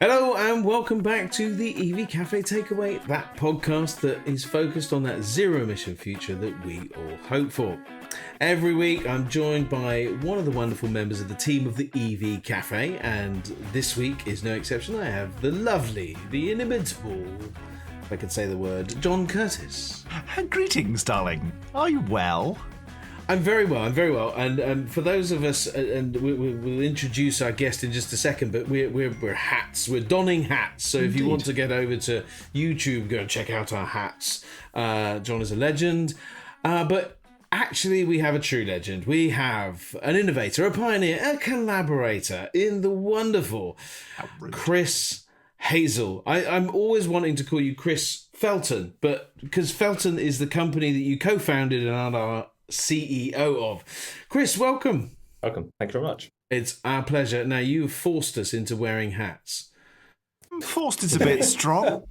Hello and welcome back to the EV Cafe Takeaway, that podcast that is focused on that zero-emission future that we all hope for. Every week I'm joined by one of the wonderful members of the team of the EV Cafe, and this week is no exception. I have the lovely, the inimitable, if I could say the word, John Curtis. Greetings, darling. Are you well? I'm very well. And for those of us, and we'll introduce our guest in just a second, but we're hats. We're donning hats. So if you want to get over to YouTube, go and check out our hats. John is a legend. But actually, we have a true legend. We have an innovator, a pioneer, a collaborator in the wonderful Chris Hazell. I'm always wanting to call you Chris Felten, but because Felten is the company that you co-founded and are CEO of. Chris, welcome. Welcome. Thank you very much. It's our pleasure. Now, you've forced us into wearing hats. Forced is a bit strong.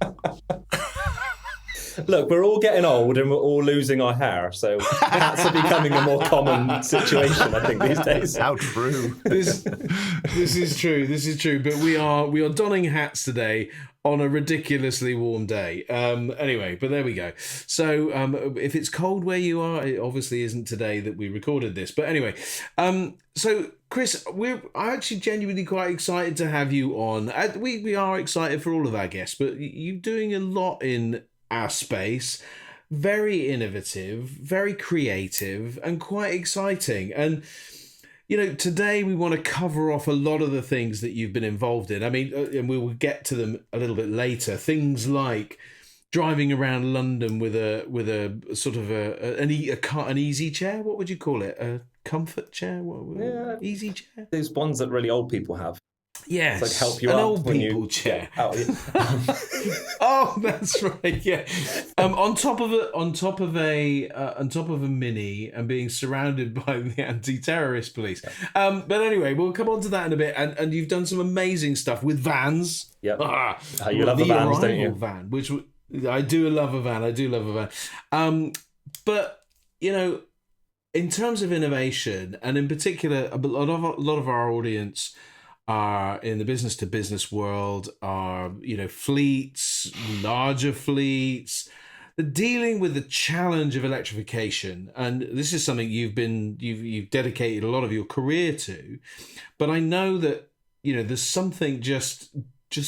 Look, we're all getting old and we're all losing our hair, so hats are becoming a more common situation, I think, these days. How true. This is true. This is true. But we are donning hats today on a ridiculously warm day. Anyway, but there we go. So if it's cold where you are, it obviously isn't today that we recorded this. But anyway, so Chris, I'm actually genuinely quite excited to have you on. We are excited for all of our guests, but you're doing a lot in our space. Very innovative, very creative, and quite exciting. And you know, today we want to cover off a lot of the things that you've been involved in. I mean, and we will get to them a little bit later. Things like driving around London with a sort of an easy chair. What would you call it? A comfort chair? Easy chair? Those ones that really old people have. Yes, it's like help you an up old when people you... chair. Oh, yeah. Oh, that's right. Yeah, on top of a mini and being surrounded by the anti-terrorist police. Yeah. But anyway, we'll come on to that in a bit. And you've done some amazing stuff with vans. Yep. You love the vans, don't you? Van, which I do love a van. But you know, in terms of innovation, and in particular, a lot of our audience are in the business to business world, are, you know, fleets, larger fleets. They're dealing with the challenge of electrification, and this is something you've dedicated a lot of your career to. But I know that, you know, there's something just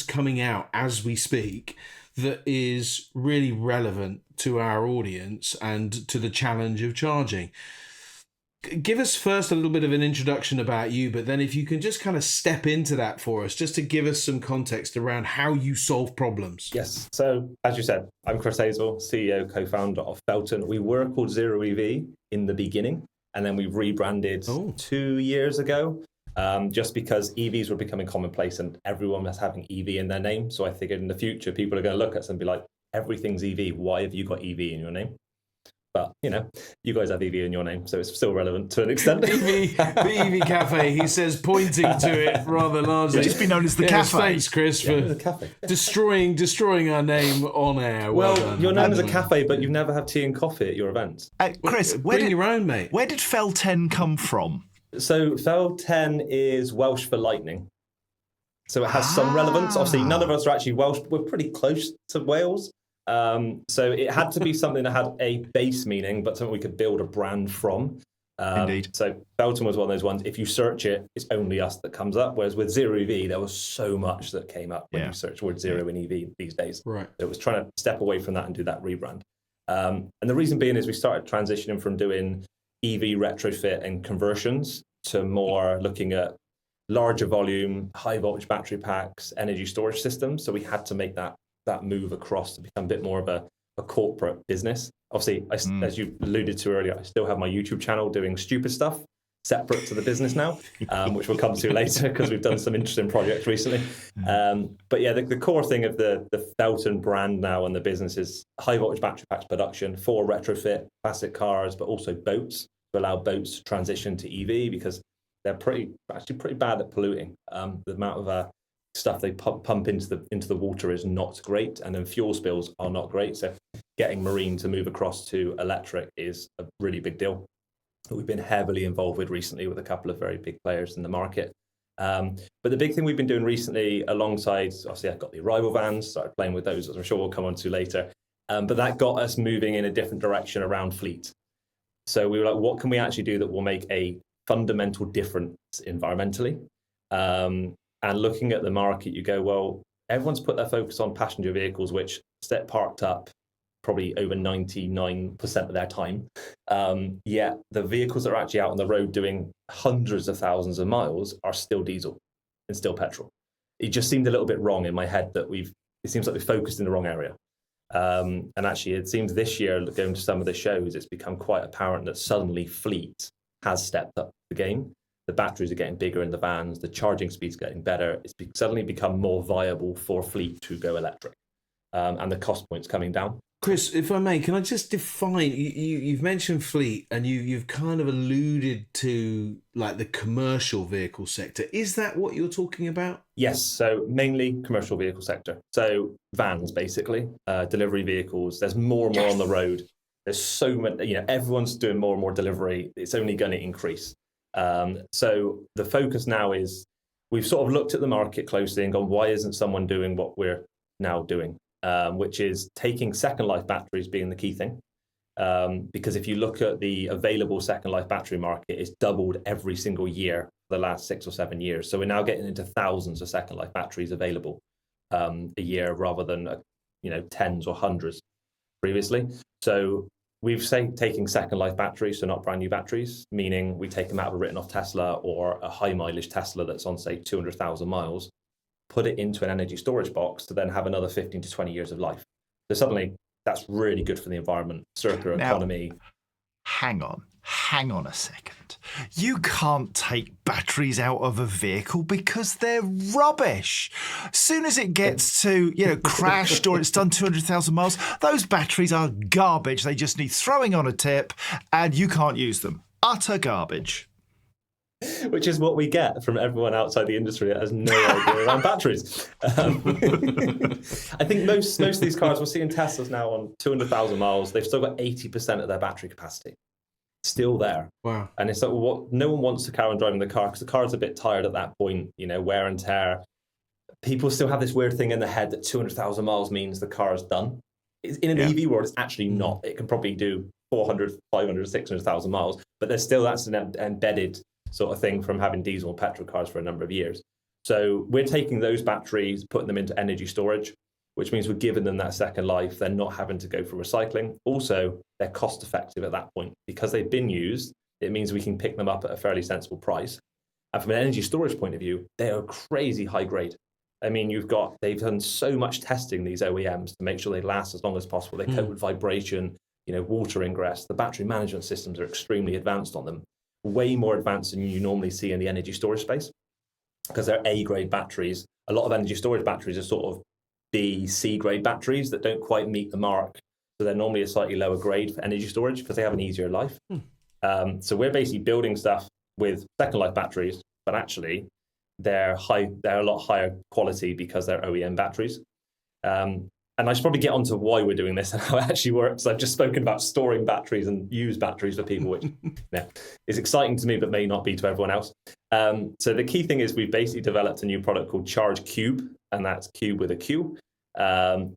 coming out as we speak that is really relevant to our audience and to the challenge of charging. Give us first a little bit of an introduction about you, but then if you can just kind of step into that for us, just to give us some context around how you solve problems. Yes. So, as you said, I'm Chris Hazell, CEO, co-founder of Felten. We were called Zero EV in the beginning, and then we rebranded 2 years ago, just because EVs were becoming commonplace and everyone was having EV in their name. So I figured in the future, people are going to look at us and be like, everything's EV. Why have you got EV in your name? But, you know, you guys have EV in your name, so it's still relevant to an extent. The EV Cafe, he says, pointing to it rather largely. It's just been known as the Cafe. Thanks, Chris, for destroying our name on air. Well, you're known as a cafe, but you never have tea and coffee at your events. Chris, bring your own, mate. Where did Felten come from? So Felten is Welsh for lightning. So it has some relevance. Obviously, none of us are actually Welsh. We're pretty close to Wales. So it had to be something that had a base meaning, but something we could build a brand from. Indeed. So Felten was one of those ones. If you search it, it's only us that comes up. Whereas with Zero EV, there was so much that came up when you search word zero in EV these days. Right. So it was trying to step away from that and do that rebrand. And the reason being is we started transitioning from doing EV retrofit and conversions to more looking at larger volume, high voltage battery packs, energy storage systems. So we had to make that move across to become a bit more of a corporate business. Obviously, as you alluded to earlier, I still have my YouTube channel doing stupid stuff separate to the business now, which we'll come to later because we've done some interesting projects recently. But yeah, the core thing of the Felten brand now and the business is high voltage battery packs production for retrofit, classic cars, but also boats, to allow boats to transition to EV because they're actually pretty bad at polluting. The amount of stuff they pump into the water is not great, and then fuel spills are not great. So getting marine to move across to electric is a really big deal. We've been heavily involved with recently with a couple of very big players in the market. But the big thing we've been doing recently, alongside, obviously I've got the arrival vans, started playing with those, as I'm sure we'll come on to later. But that got us moving in a different direction around fleet. So we were like, what can we actually do that will make a fundamental difference environmentally? And looking at the market, you go, well, everyone's put their focus on passenger vehicles, which sit parked up probably over 99% of their time. Yet the vehicles that are actually out on the road doing hundreds of thousands of miles are still diesel and still petrol. It just seemed a little bit wrong in my head that it seems like we've focused in the wrong area. And actually, it seems this year, going to some of the shows, it's become quite apparent that suddenly fleet has stepped up the game. The batteries are getting bigger in the vans, the charging speed's getting better. It's suddenly become more viable for fleet to go electric, and the cost point's coming down. Chris, if I may, can I just define, you've mentioned fleet and you've kind of alluded to like the commercial vehicle sector. Is that what you're talking about? Yes, so mainly commercial vehicle sector. So vans, basically, delivery vehicles. There's more and more on the road. There's so many, everyone's doing more and more delivery. It's only going to increase. So the focus now is we've sort of looked at the market closely and gone, why isn't someone doing what we're now doing? Which is taking second life batteries being the key thing. Because if you look at the available second life battery market, it's doubled every single year for the last 6 or 7 years. So we're now getting into thousands of second life batteries available a year rather than tens or hundreds previously. So we've taking second life batteries, so not brand new batteries, meaning we take them out of a written off Tesla or a high mileage Tesla that's on, say, 200,000 miles, put it into an energy storage box to then have another 15 to 20 years of life. So suddenly that's really good for the environment, circular economy. Hang on a second. You can't take batteries out of a vehicle because they're rubbish. As soon as it gets to, crashed or it's done 200,000 miles, those batteries are garbage. They just need throwing on a tip and you can't use them. Utter garbage. Which is what we get from everyone outside the industry that has no idea around batteries. I think most of these cars, we're seeing Teslas now on 200,000 miles, they've still got 80% of their battery capacity still there. Wow. And it's like, no one wants to carry on driving the car because the car's a bit tired at that point, wear and tear. People still have this weird thing in their head that 200,000 miles means the car is done. In an EV world, it's actually not. It can probably do 400, 500, 600,000 miles, but that's an embedded sort of thing from having diesel and petrol cars for a number of years. So we're taking those batteries, putting them into energy storage, which means we're giving them that second life. They're not having to go for recycling. Also, they're cost effective at that point. Because they've been used, it means we can pick them up at a fairly sensible price. And from an energy storage point of view, they are crazy high grade. I mean, they've done so much testing, these OEMs, to make sure they last as long as possible. They cope with vibration, water ingress. The battery management systems are extremely advanced on them. Way more advanced than you normally see in the energy storage space, because they're A-grade batteries. A lot of energy storage batteries are sort of B, C-grade batteries that don't quite meet the mark. So they're normally a slightly lower grade for energy storage because they have an easier life. So we're basically building stuff with second life batteries, but actually they're a lot higher quality because they're OEM batteries. And I should probably get onto why we're doing this and how it actually works. I've just spoken about storing batteries and used batteries for people, which is exciting to me, but may not be to everyone else. So the key thing is we've basically developed a new product called ChargeQube, and that's cube with a Q,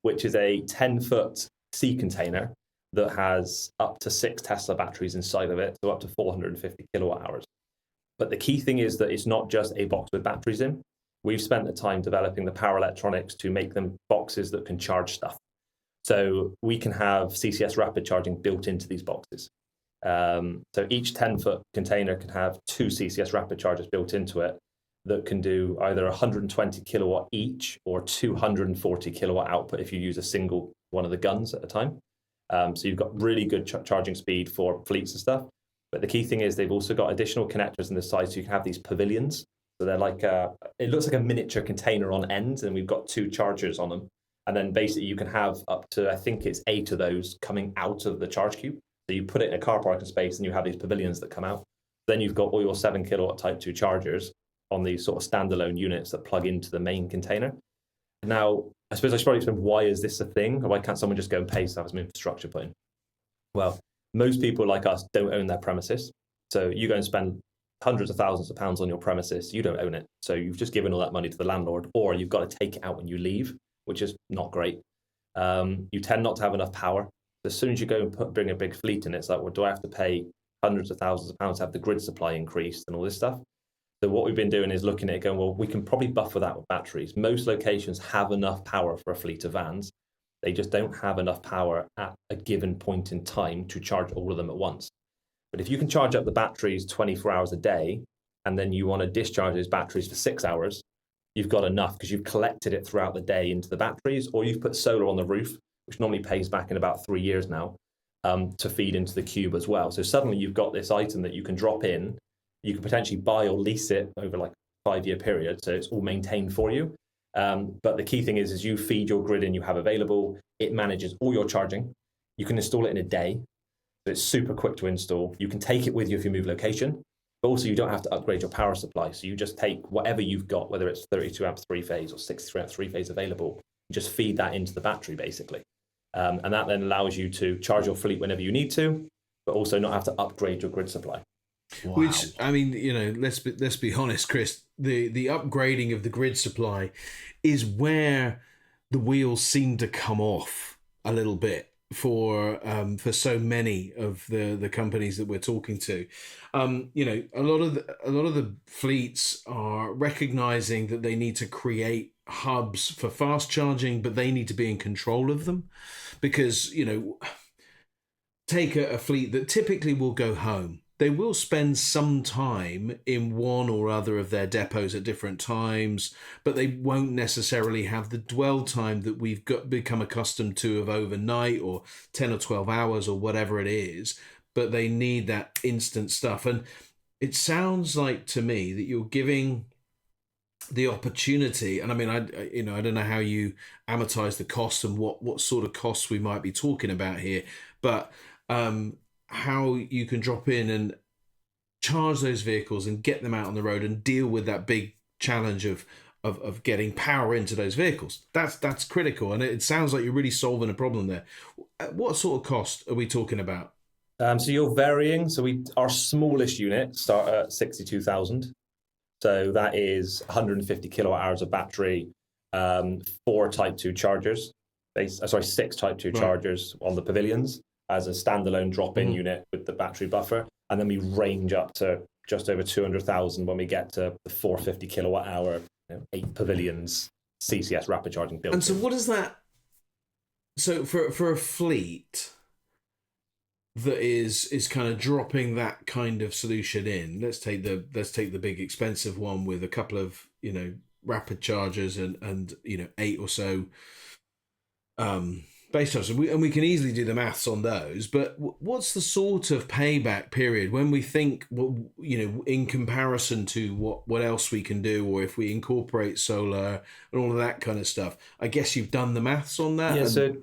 which is a 10-foot sea container that has up to 6 Tesla batteries inside of it, so up to 450 kilowatt hours. But the key thing is that it's not just a box with batteries in. We've spent the time developing the power electronics to make them boxes that can charge stuff. So we can have CCS rapid charging built into these boxes. So each 10-foot container can have 2 CCS rapid chargers built into it that can do either 120 kilowatt each or 240 kilowatt output if you use a single one of the guns at a time. So you've got really good charging speed for fleets and stuff. But the key thing is they've also got additional connectors on the side, so you can have these pavilions. So they're like it looks like a miniature container on ends, and we've got 2 chargers on them. And then basically you can have up to, I think it's 8 of those coming out of the ChargeQube. So you put it in a car parking space and you have these pavilions that come out. Then you've got all your 7 kilowatt type 2 chargers on these sort of standalone units that plug into the main container. Now, I suppose I should probably explain, why is this a thing? Or why can't someone just go and pay to have some infrastructure put in? Well, most people like us don't own their premises. So you go and spend hundreds of thousands of pounds on your premises, you don't own it. So you've just given all that money to the landlord, or you've got to take it out when you leave, which is not great. You tend not to have enough power. As soon as you go and bring a big fleet in, it's like, well, do I have to pay hundreds of thousands of pounds to have the grid supply increased and all this stuff? So what we've been doing is looking at it going, well, we can probably buffer that with batteries. Most locations have enough power for a fleet of vans. They just don't have enough power at a given point in time to charge all of them at once. But if you can charge up the batteries 24 hours a day, and then you want to discharge those batteries for 6 hours, you've got enough because you've collected it throughout the day into the batteries, or you've put solar on the roof, which normally pays back in about 3 years now, to feed into the cube as well. So suddenly you've got this item that you can drop in. You can potentially buy or lease it over like a 5-year period, so it's all maintained for you. But the key thing is you feed your grid in you have available. It manages all your charging. You can install it in a day. So it's super quick to install. You can take it with you if you move location, but also you don't have to upgrade your power supply. So you just take whatever you've got, whether it's 32 amps 3-phase or 63 amps 3-phase available, you just feed that into the battery basically. And that then allows you to charge your fleet whenever you need to, but also not have to upgrade your grid supply. Wow. Which, I mean, let's be honest, Chris, the upgrading of the grid supply is where the wheels seem to come off a little bit for so many of the companies that we're talking to. A lot of the fleets are recognizing that they need to create hubs for fast charging, but they need to be in control of them, because take a fleet that typically will go home. They will spend some time in one or other of their depots at different times, but they won't necessarily have the dwell time that we've become accustomed to of overnight or 10 or 12 hours or whatever it is, but they need that instant stuff. And it sounds like to me that you're giving the opportunity, and I mean, I don't know how you amortize the costs and what sort of costs we might be talking about here, but how you can drop in and charge those vehicles and get them out on the road and deal with that big challenge of getting power into those vehicles. That's critical, and it sounds like you're really solving a problem there. What sort of cost are we talking about? So you're varying. So our smallest unit start at 62,000. So that is 150 kilowatt hours of battery, 4 Type 2 chargers. 6 Type 2 chargers on the pavilions as a standalone drop-in unit with the battery buffer. And then we range up to just over 200,000 when we get to the 450 kilowatt hour, 8 pavilions, CCS rapid charging built. And so what is that? So for a fleet that is kind of dropping that kind of solution in, let's take the big expensive one with a couple of, rapid chargers and 8 or so base chargers, and we can easily do the maths on those. But what's the sort of payback period when we think, in comparison to what else we can do, or if we incorporate solar and all of that kind of stuff? I guess you've done the maths on that. Yeah. So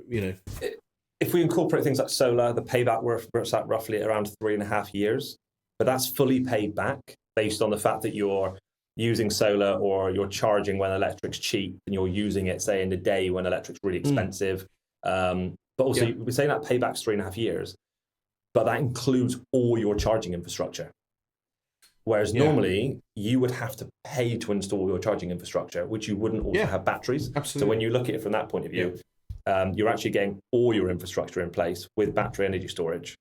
if we incorporate things like solar, the payback works out roughly around 3.5 years. But that's fully paid back based on the fact that you're using solar or you're charging when electric's cheap and you're using it, say, in the day when electric's really expensive. But also, we're saying that payback's 3.5 years, but that includes all your charging infrastructure. Whereas normally you would have to pay to install your charging infrastructure, which you wouldn't also have batteries. Absolutely. So when you look at it from that point of view, you're actually getting all your infrastructure in place with battery energy storage,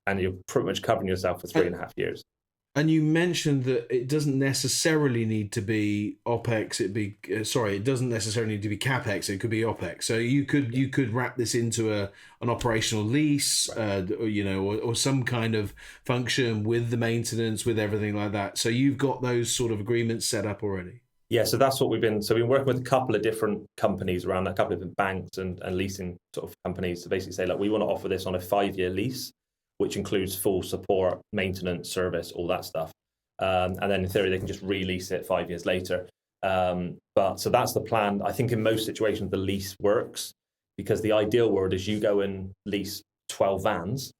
and you're pretty much covering yourself for 3.5 years. And you mentioned that it doesn't necessarily need to be OPEX. It doesn't necessarily need to be CapEx. It could be OPEX. So you could wrap this into an operational lease, or some kind of function with the maintenance, with everything like that. So you've got those sort of agreements set up already. Yeah, so that's what we've been working with a couple of different companies around that, a couple of different banks and leasing sort of companies to basically say, look, we want to offer this on a 5-year lease, which includes full support, maintenance, service, all that stuff. And then in theory, they can just release it 5 years later. So that's the plan. I think in most situations, the lease works, because the ideal world is you go and lease 12 vans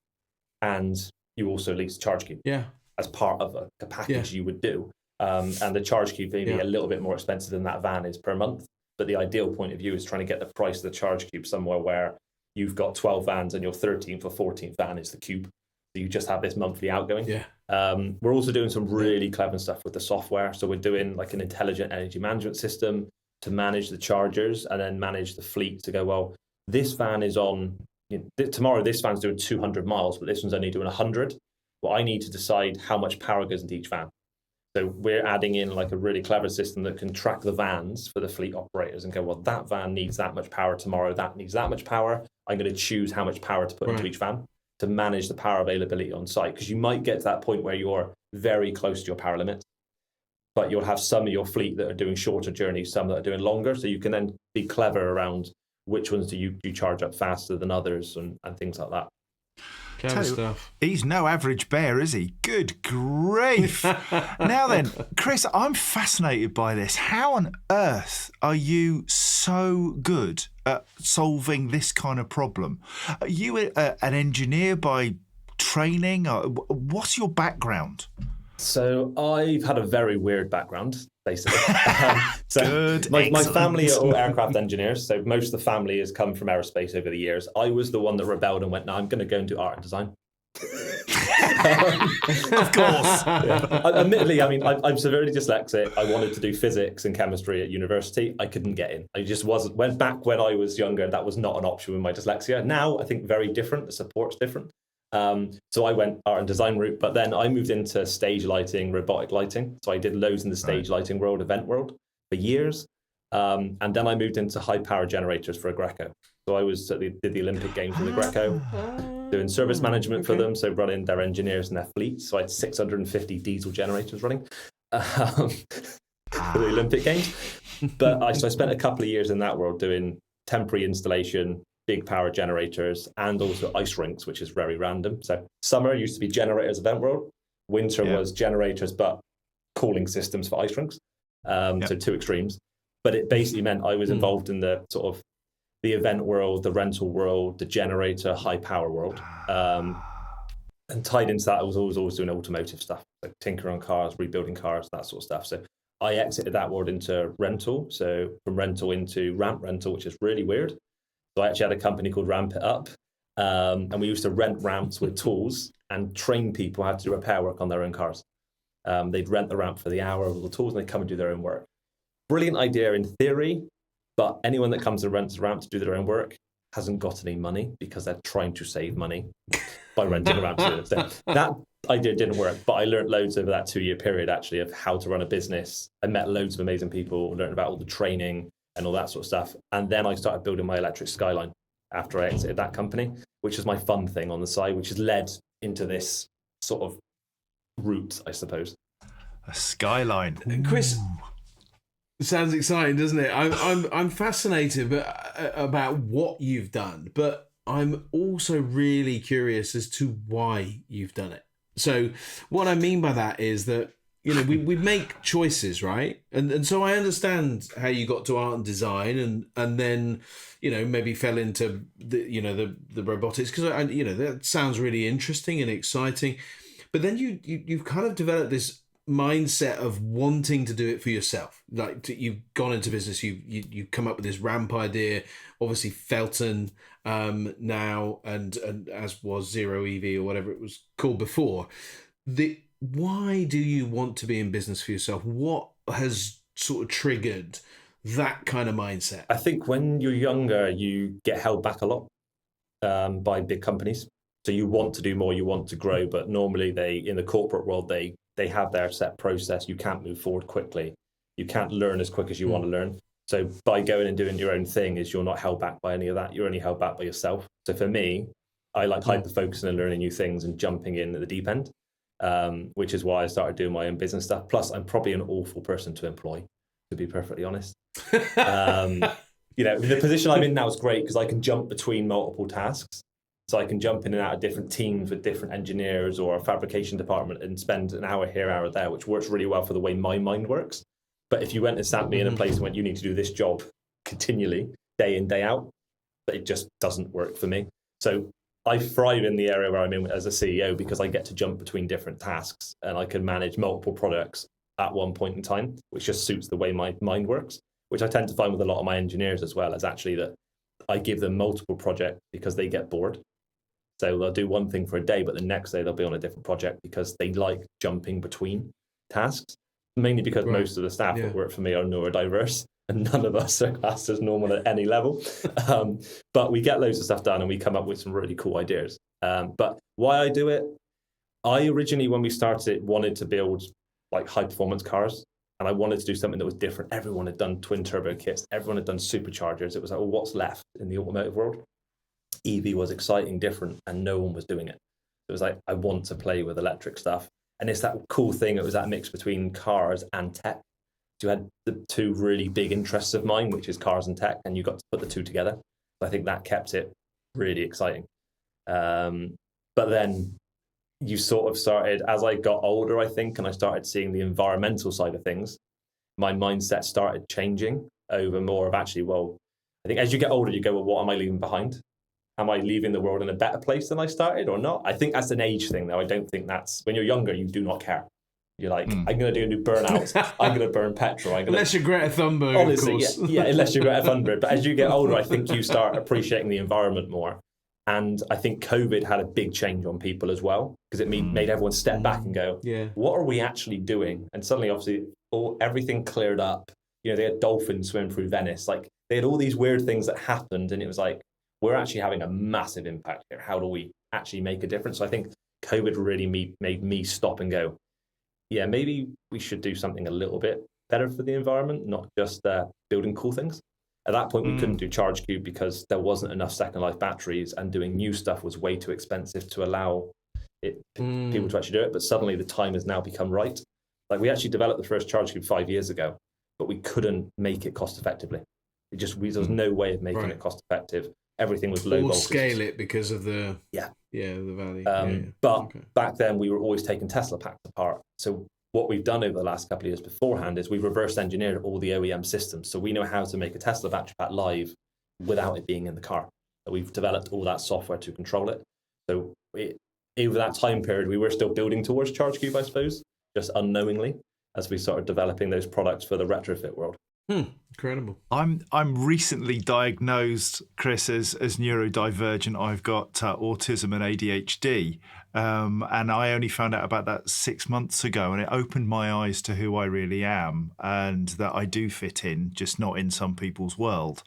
and you also lease ChargeQube as part of a package you would do. And the ChargeQube may be a little bit more expensive than that van is per month. But the ideal point of view is trying to get the price of the ChargeQube somewhere where you've got 12 vans and your 13th or 14th van is the cube. So you just have this monthly outgoing. Yeah. We're also doing some really clever stuff with the software. So we're doing like an intelligent energy management system to manage the chargers and then manage the fleet to go, well, this van is on, tomorrow this van's doing 200 miles, but this one's only doing 100. Well, I need to decide how much power goes into each van. So we're adding in like a really clever system that can track the vans for the fleet operators and go, well, that van needs that much power tomorrow, that needs that much power. I'm going to choose how much power to put into each van to manage the power availability on site. Because you might get to that point where you're very close to your power limit, but you'll have some of your fleet that are doing shorter journeys, some that are doing longer. So you can then be clever around which ones do you charge up faster than others and things like that. Stuff. He's no average bear, is he? Good grief. Now then, Chris, I'm fascinated by this. How on earth are you so good at solving this kind of problem? Are you an engineer by training? What's your background? So I've had a very weird background, basically. Good, my family are all aircraft engineers, so most of the family has come from aerospace over the years. I was the one that rebelled and went, no, I'm going to go and do art and design. Of course. Yeah. Admittedly, I mean, I'm severely dyslexic. I wanted to do physics and chemistry at university. I couldn't get in. I just wasn't. Back when I was younger, that was not an option with my dyslexia. Now, I think very different. The support's different. So I went art and design route, but then I moved into stage lighting, robotic lighting. So I did loads in the stage lighting world, event world for years. And then I moved into high power generators for Agreco. So I did the Olympic Games with Agreco, doing service management for them. So running their engineers and their fleet. So I had 650 diesel generators running for the Olympic Games. But I spent a couple of years in that world doing temporary installation, big power generators, and also ice rinks, which is very random. So summer used to be generators event world. Winter was generators, but cooling systems for ice rinks. So two extremes. But it basically meant I was involved in the sort of the event world, the rental world, the generator, high power world. And tied into that, I was always doing automotive stuff, like tinkering on cars, rebuilding cars, that sort of stuff. So I exited that world into rental. So from rental into ramp rental, which is really weird. So I actually had a company called Ramp It Up, and we used to rent ramps with tools and train people how to do repair work on their own cars. They'd rent the ramp for the hour with the tools, and they'd come and do their own work. Brilliant idea in theory, but anyone that comes and rents a ramp to do their own work hasn't got any money because they're trying to save money by renting a ramp to do it. So that idea didn't work, but I learned loads over that 2-year period, actually, of how to run a business. I met loads of amazing people, learned about all the training and all that sort of stuff. And then I started building my electric Skyline after I exited that company, which is my fun thing on the side, which has led into this sort of route, I suppose. A Skyline. Chris, it sounds exciting, doesn't it? I'm fascinated about what you've done, but I'm also really curious as to why you've done it. So what I mean by that is that, you know, we make choices, right? And so I understand how you got to art and design and then, you know, maybe fell into the robotics, because that sounds really interesting and exciting. But then you've kind of developed this mindset of wanting to do it for yourself. Like you've gone into business, you come up with this ramp idea, obviously Felten now, and as was Zero EV or whatever it was called before. Why do you want to be in business for yourself? What has sort of triggered that kind of mindset? I think when you're younger, you get held back a lot by big companies. So you want to do more, you want to grow, but normally in the corporate world, they have their set process. You can't move forward quickly. You can't learn as quick as you want to learn. So by going and doing your own thing you're not held back by any of that. You're only held back by yourself. So for me, I like hyper-focusing and learning new things and jumping in at the deep end. Which is why I started doing my own business stuff. Plus, I'm probably an awful person to employ, to be perfectly honest. The position I'm in now is great because I can jump between multiple tasks. So I can jump in and out of different teams with different engineers or a fabrication department and spend an hour here, hour there, which works really well for the way my mind works. But if you went and sat me in a place and went, you need to do this job continually, day in, day out, it just doesn't work for me. So I thrive in the area where I'm in as a CEO because I get to jump between different tasks and I can manage multiple products at one point in time, which just suits the way my mind works, which I tend to find with a lot of my engineers as well, is actually that I give them multiple projects because they get bored. So they'll do one thing for a day, but the next day they'll be on a different project because they like jumping between tasks, mainly because most of the staff that work for me are neurodiverse and none of us are classed as normal at any level. But we get loads of stuff done and we come up with some really cool ideas. But why I do it, I originally, when we started it, wanted to build like high performance cars. And I wanted to do something that was different. Everyone had done twin turbo kits. Everyone had done superchargers. It was like, well, what's left in the automotive world? EV was exciting, different, and no one was doing it. It was like, I want to play with electric stuff. And it's that cool thing. It was that mix between cars and tech. So you had the two really big interests of mine, which is cars and tech, and you got to put the two together. So I think that kept it really exciting. But then you sort of started, as I got older, I think, and I started seeing the environmental side of things, my mindset started changing over more of actually, well, I think as you get older, you go, well, what am I leaving behind? Am I leaving the world in a better place than I started or not? I think that's an age thing, though. I don't think that's, when you're younger, you do not care. You're like, I'm going to do a new burnout. I'm going to burn petrol. Unless you're Greta Thunberg, honestly, of course. Yeah, unless you're Greta Thunberg. But as you get older, I think you start appreciating the environment more. And I think COVID had a big change on people as well, because it made everyone step back and go, what are we actually doing? And suddenly, obviously, everything cleared up. You know, they had dolphins swim through Venice. Like, they had all these weird things that happened. And it was like, we're actually having a massive impact here. How do we actually make a difference? So I think COVID really made me stop and go, yeah, maybe we should do something a little bit better for the environment, not just building cool things. At that point, we couldn't do ChargeQube because there wasn't enough second life batteries, and doing new stuff was way too expensive to allow people to actually do it. But suddenly the time has now become right. Like, we actually developed the first ChargeQube 5 years ago, but we couldn't make it cost effectively. There was no way of making it cost effective. Everything was low voltage. Scale it because of the the value. But back then we were always taking Tesla packs apart. So what we've done over the last couple of years beforehand is we've reverse engineered all the OEM systems. So we know how to make a Tesla battery pack live without it being in the car. We've developed all that software to control it. So over that time period, we were still building towards ChargeQube, I suppose, just unknowingly, as we started developing those products for the retrofit world. Incredible. I'm recently diagnosed, Chris, as neurodivergent. I've got autism and ADHD, and I only found out about that 6 months ago, and it opened my eyes to who I really am and that I do fit in, just not in some people's world.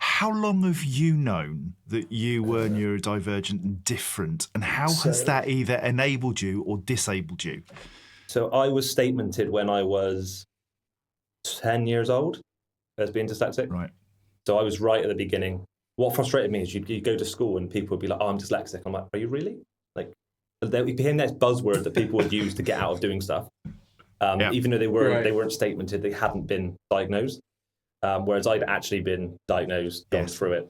How long have you known that you were neurodivergent and different, and how has that either enabled you or disabled you? So I was statemented when I was 10 years old as being dyslexic. Right. So I was right at the beginning. What frustrated me is you go to school and people would be like, oh, I'm dyslexic. I'm like, are you really? Like, we became that buzzword that people would use to get out of doing stuff. Even though they weren't statemented, they hadn't been diagnosed. Whereas I'd actually been diagnosed, gone through it.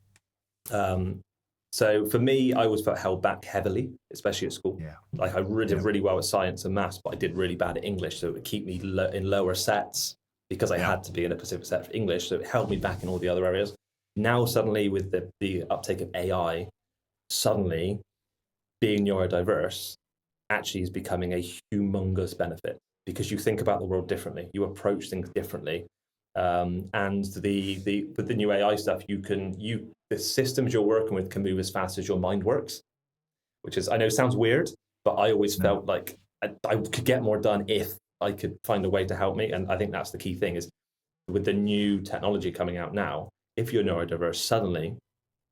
So for me, I always felt held back heavily, especially at school. Yeah. Like, I did really well at science and maths, but I did really bad at English. So it would keep me in lower sets, because I had to be in a specific set for English, so it held me back in all the other areas. Now, suddenly, with the uptake of AI, suddenly being neurodiverse actually is becoming a humongous benefit, because you think about the world differently, you approach things differently, and with the new AI stuff, the systems you're working with can move as fast as your mind works, which is, I know, sounds weird, but I always felt like I could get more done if I could find a way to help me. And I think that's the key thing, is with the new technology coming out now, if you're neurodiverse, suddenly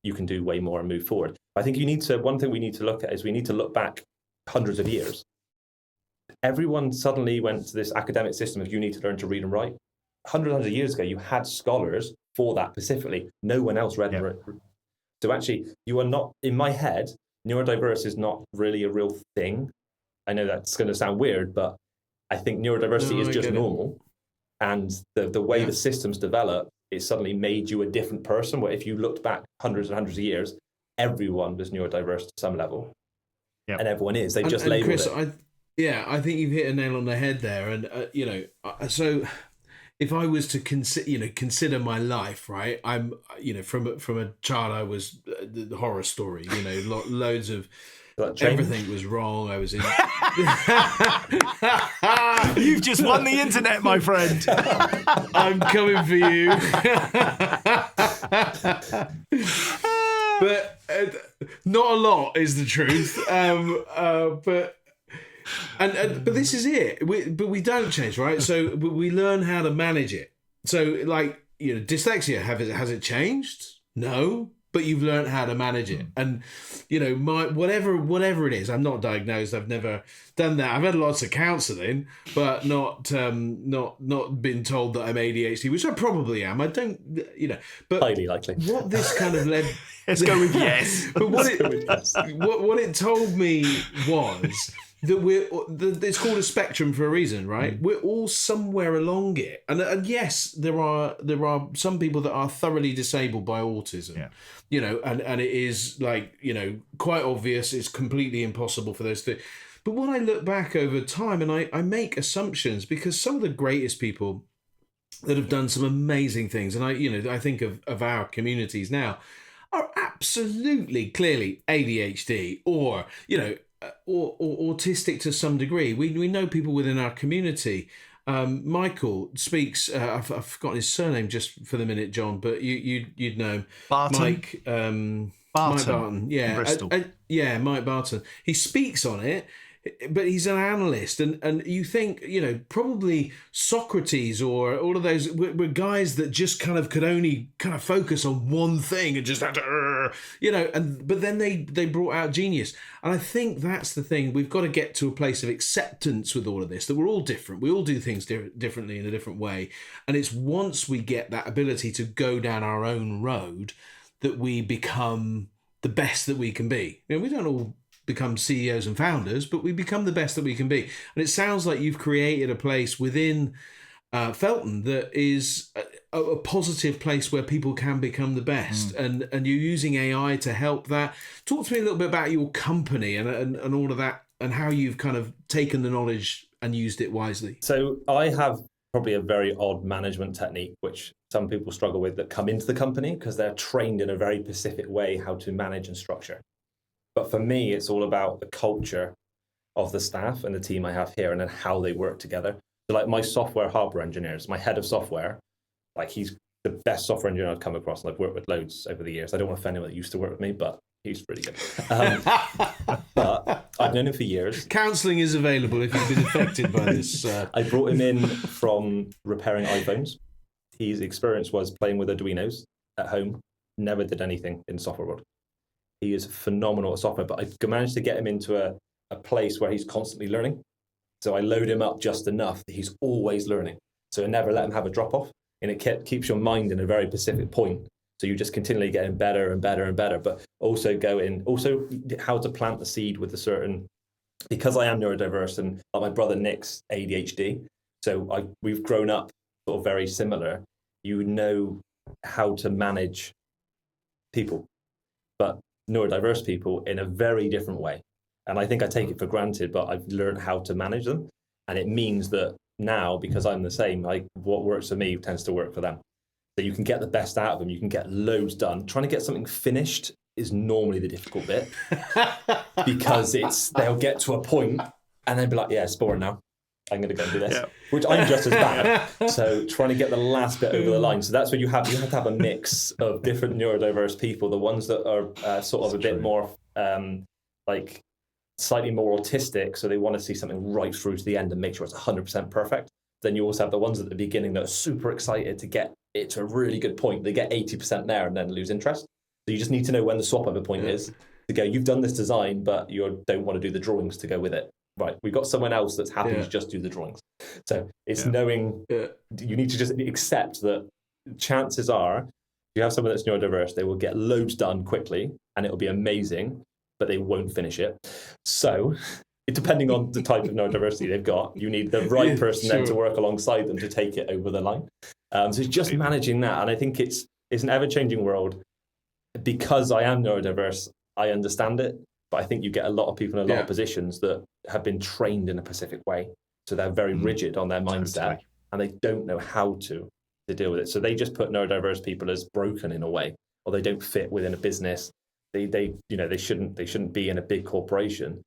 you can do way more and move forward. I think one thing we need to look at is we need to look back hundreds of years. Everyone suddenly went to this academic system of you need to learn to read and write. Hundreds of years ago, you had scholars for that specifically. No one else read and wrote. So actually, you are not, in my head, neurodiverse is not really a real thing. I know that's going to sound weird, but I think neurodiversity is just normal. And the way the systems develop, it suddenly made you a different person, where if you looked back hundreds and hundreds of years, everyone was neurodiverse to some level. And everyone is. They just labeled Chris, it. I think you've hit a nail on the head there. And, so if I was to consider my life, right, I'm, from a child, I was the horror story, loads of, everything was wrong. I was in. You've just won the internet, my friend. I'm coming for you. but not a lot is the truth. But this is it. But we don't change, right? So we learn how to manage it. So, like, dyslexia, has it changed? No, but you've learned how to manage it. And my whatever it is, I'm not diagnosed. I've never done that. I've had lots of counselling, but not been told that I'm ADHD, which I probably am. I don't, but highly likely. What this kind of led. Let's go with yes. But what it told me was that it's called a spectrum for a reason, right? We're all somewhere along it, and yes, there are some people that are thoroughly disabled by autism, and it is like quite obvious. It's completely impossible for those things. But when I look back over time, and I make assumptions, because some of the greatest people that have done some amazing things, and I think of our communities now, are absolutely clearly ADHD or or autistic to some degree. We know people within our community. Michael speaks. I've forgotten his surname just for the minute, John, but you'd know him. Barton. Mike Barton. Yeah, Bristol. Mike Barton. He speaks on it, but he's an analyst, and you think probably Socrates or all of those were guys that just could only focus on one thing and just had to but then they brought out genius. And I think that's the thing. We've got to get to a place of acceptance with all of this, that we're all different. We all do things differently in a different way, and it's once we get that ability to go down our own road that we become the best that we can be. We don't all become CEOs and founders, but we become the best that we can be. And it sounds like you've created a place within Felten that is a positive place where people can become the best, and you're using AI to help that. Talk to me a little bit about your company and all of that, and how you've kind of taken the knowledge and used it wisely. So I have probably a very odd management technique, which some people struggle with that come into the company because they're trained in a very specific way how to manage and structure. But for me, it's all about the culture of the staff and the team I have here, and then how they work together. So like my software hardware engineers, my head of software, like he's the best software engineer I've come across, and I've worked with loads over the years. I don't want to offend anyone that used to work with me, but he's pretty good. But I've known him for years. Counselling is available if you've been affected by this. I brought him in from repairing iPhones. His experience was playing with Arduinos at home, never did anything in the software world. He is phenomenal at software, but I managed to get him into a place where he's constantly learning. So I load him up just enough that he's always learning. So I never let him have a drop off. And it keeps your mind in a very specific point. So you just continually getting better and better and better, but also how to plant the seed with a certain, because I am neurodiverse and like my brother Nick's ADHD. So we've grown up sort of very similar. You know how to manage people, but neurodiverse people in a very different way. And I think I take it for granted, but I've learned how to manage them. And it means that now, because I'm the same, like what works for me tends to work for them. So you can get the best out of them. You can get loads done. Trying to get something finished is normally the difficult bit because they'll get to a point and then be like, yeah, it's boring now. I'm going to go and do this, which I'm just as bad. So trying to get the last bit over the line. So that's where you have to have a mix of different neurodiverse people. The ones that are sort of a bit more like slightly more autistic. So they want to see something right through to the end and make sure it's 100% perfect. Then you also have the ones at the beginning that are super excited to get it to a really good point. They get 80% there and then lose interest. So you just need to know when the swap over point is to go, you've done this design, but you don't want to do the drawings to go with it. Right, we've got someone else that's happy to just do the drawings. So it's knowing you need to just accept that chances are, if you have someone that's neurodiverse, they will get loads done quickly and it'll be amazing, but they won't finish it. So depending on the type of neurodiversity they've got, you need the right person then to work alongside them to take it over the line. So it's just managing that. And I think it's an ever-changing world. Because I am neurodiverse, I understand it. But I think you get a lot of people in a lot of positions that have been trained in a specific way. So they're very rigid on their mindset and they don't know how to deal with it. So they just put neurodiverse people as broken in a way, or they don't fit within a business. They shouldn't be in a big corporation,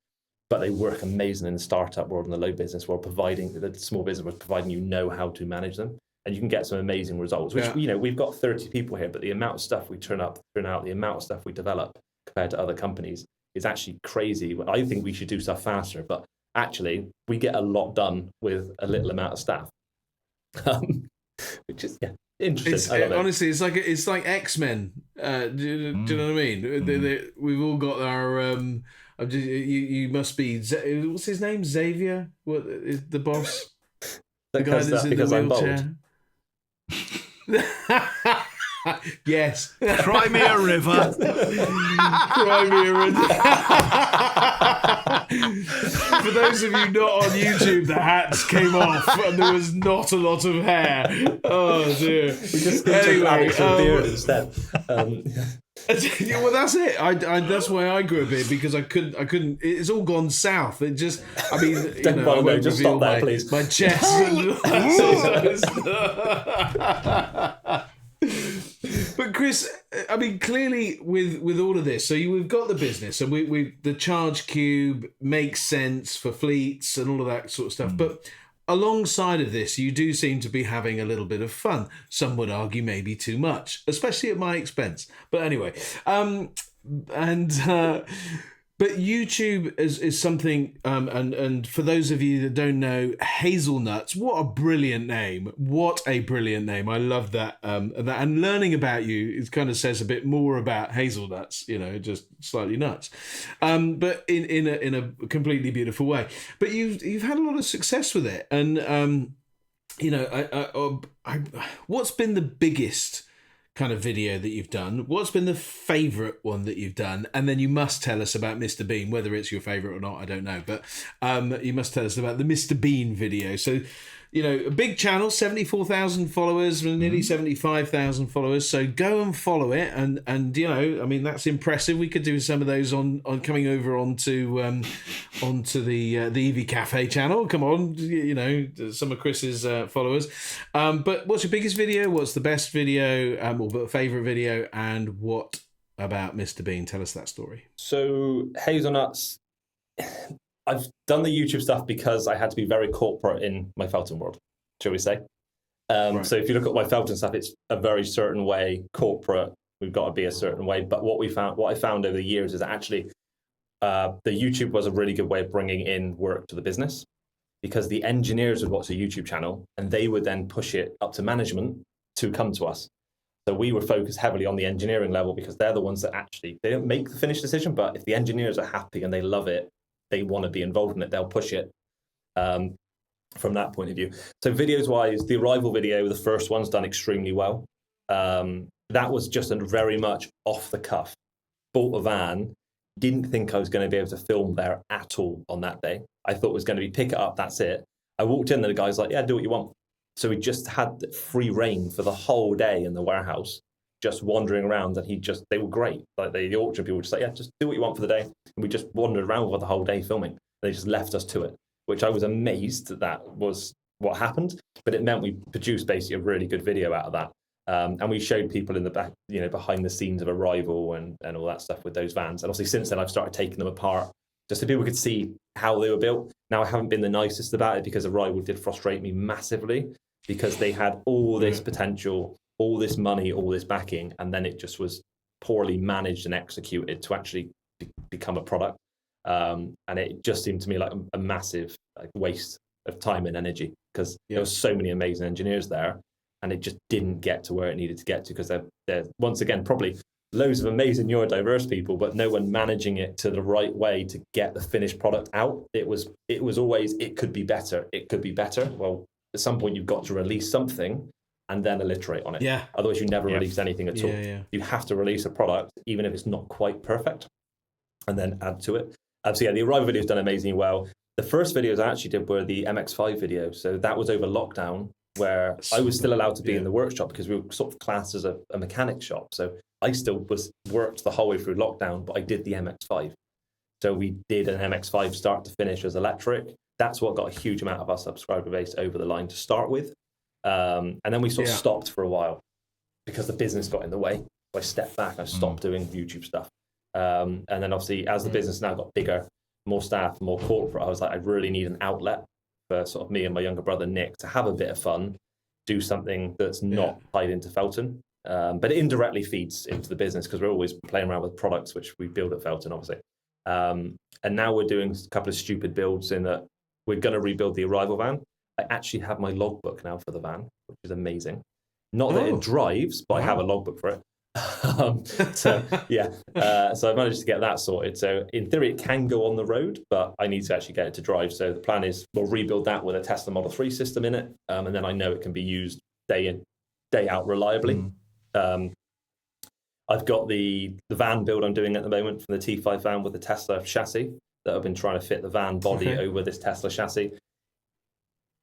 but they work amazing in the startup world and the low business world, providing the small business world, providing you know how to manage them. and you can get some amazing results. Which we've got 30 people here, but the amount of stuff we turn out, the amount of stuff we develop compared to other companies is actually crazy. I think we should do stuff faster, but actually we get a lot done with a little amount of staff, which is interesting. Honestly, it's like X-Men. Do you know what I mean? We've all got our. You must be. What's his name? Xavier. What is the boss? The guy that's in the wheelchair. Yes. Cry me a river. Cry me a river. For those of you not on YouTube, the hats came off and there was not a lot of hair. Oh dear. We just anyway, beard instead. Well, that's it. That's why I grew a beard, because I couldn't. It's all gone south. It just. I mean, I won't just reveal stop there, please. my chest. But Chris, I mean, clearly with all of this, so we've got the business, and we the ChargeQube makes sense for fleets and all of that sort of stuff. But alongside of this, you do seem to be having a little bit of fun. Some would argue maybe too much, especially at my expense. But anyway, but YouTube is something, and for those of you that don't know, Hazell Nutz, what a brilliant name! What a brilliant name! I love that. And learning about you, it kind of says a bit more about Hazell Nutz. Just slightly nuts, but in a completely beautiful way. But you've had a lot of success with it, and what's been the biggest kind of video that you've done? What's been the favourite one that you've done? And then you must tell us about Mr. Bean, whether it's your favourite or not, I don't know. But you must tell us about the Mr. Bean video. So, a big channel, 74,000 followers, nearly 75,000 followers. So go and follow it. And I mean, that's impressive. We could do some of those on coming over onto the EV Cafe channel. Come on, some of Chris's followers. But what's your biggest video? What's the best video? Or favourite video? And what about Mr. Bean? Tell us that story. So Hazell Nutz, I've done the YouTube stuff because I had to be very corporate in my Felten world, shall we say. Right. So if you look at my Felten stuff, it's a very certain way, corporate. We've got to be a certain way. But what I found over the years is actually the YouTube was a really good way of bringing in work to the business, because the engineers would watch a YouTube channel and they would then push it up to management to come to us. So we were focused heavily on the engineering level, because they're the ones that actually, they don't make the finished decision, but if the engineers are happy and they love it, they want to be involved in it, they'll push it from that point of view. So videos wise, the arrival video, the first one's done extremely well. That was just a very much off the cuff. Bought a van, didn't think I was going to be able to film there at all on that day. I thought it was going to be pick it up, that's it. I walked in and the guy's like, yeah, do what you want. So we just had free reign for the whole day in the warehouse, just wandering around, and they were great. Like the auction people were just like, yeah, just do what you want for the day. And we just wandered around for the whole day filming. They just left us to it, which I was amazed that was what happened. But it meant we produced basically a really good video out of that. And we showed people in the back, behind the scenes of Arrival and all that stuff with those vans. And obviously since then I've started taking them apart just so people could see how they were built. Now I haven't been the nicest about it, because Arrival did frustrate me massively, because they had all this potential, all this money, all this backing, and then it just was poorly managed and executed to actually become a product. And it just seemed to me like a massive waste of time and energy, because there were so many amazing engineers there, and it just didn't get to where it needed to get to, because they're once again probably loads of amazing neurodiverse people, but no one managing it to the right way to get the finished product out. It was always, it could be better. It could be better. Well, at some point you've got to release something and then alliterate on it. Yeah. Otherwise you never release anything at all. Yeah. You have to release a product, even if it's not quite perfect, and then add to it. So the Arrival video's done amazingly well. The first videos I actually did were the MX-5 video. So that was over lockdown, where I was still allowed to be in the workshop, because we were sort of classed as a mechanic shop. So I still worked the whole way through lockdown, but I did the MX-5. So we did an MX-5 start to finish as electric. That's what got a huge amount of our subscriber base over the line to start with. And then we sort of stopped for a while because the business got in the way. So I stepped back, I stopped doing YouTube stuff. And then obviously as the business now got bigger, more staff, more corporate, I was like, I really need an outlet for sort of me and my younger brother, Nick, to have a bit of fun, do something that's not tied into Felten. But it indirectly feeds into the business because we're always playing around with products which we build at Felten, obviously. And now we're doing a couple of stupid builds in that we're going to rebuild the arrival van. I actually have my logbook now for the van, which is amazing. Not that it drives, but I have a logbook for it. So I managed to get that sorted. So in theory, it can go on the road, but I need to actually get it to drive. So the plan is we'll rebuild that with a Tesla Model 3 system in it, and then I know it can be used day in, day out reliably. I've got the van build I'm doing at the moment from the T5 van with the Tesla chassis that I've been trying to fit the van body over this Tesla chassis.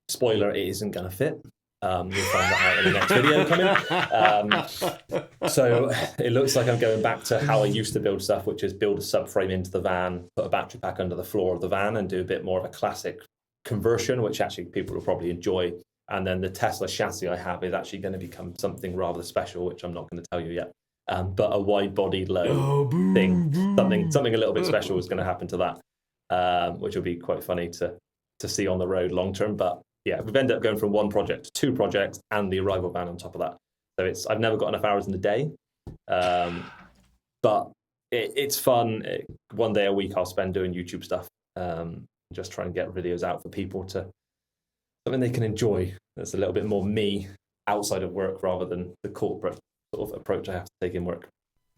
Spoiler, it isn't going to fit. You'll find that out in the next video coming. So it looks like I'm going back to how I used to build stuff, which is build a subframe into the van, put a battery pack under the floor of the van, and do a bit more of a classic conversion, which actually people will probably enjoy. And then the Tesla chassis I have is actually going to become something rather special, which I'm not going to tell you yet. But a wide-bodied low thing, something a little bit special is going to happen to that, which will be quite funny to see on the road long term. But yeah, we've ended up going from one project to two projects and the arrival van on top of that. So I've never got enough hours in the day, but it's fun. One day a week I'll spend doing YouTube stuff, just trying to get videos out for people to something they can enjoy. That's a little bit more me outside of work rather than the corporate sort of approach I have to take in work.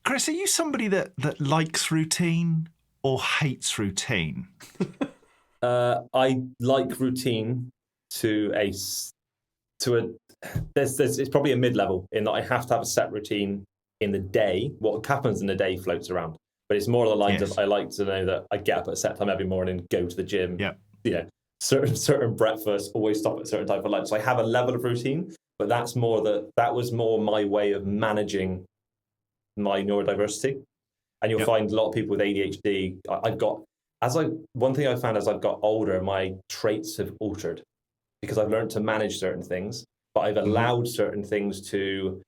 Chris, are you somebody that likes routine or hates routine? I like routine it's probably a mid-level in that I have to have a set routine in the day. What happens in the day floats around, but it's more of the lines of I like to know that I get up at a set time every morning, go to the gym. Certain breakfast, always stop at a certain time for lunch. So I have a level of routine, but that was more my way of managing my neurodiversity. And you'll find a lot of people with ADHD. One thing I found as I've got older, my traits have altered because I've learned to manage certain things, but I've allowed certain things to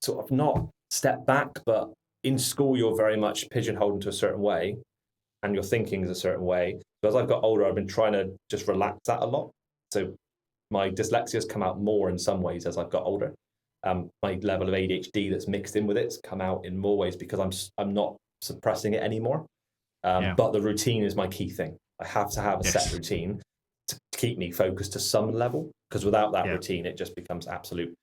sort of not step back, but in school you're very much pigeonholed into a certain way and your thinking is a certain way. So as I've got older, I've been trying to just relax that a lot. So my dyslexia has come out more in some ways as I've got older. My level of ADHD that's mixed in with it's come out in more ways because I'm not suppressing it anymore. But the routine is my key thing. I have to have a set routine to keep me focused to some level, because without that routine, it just becomes absolute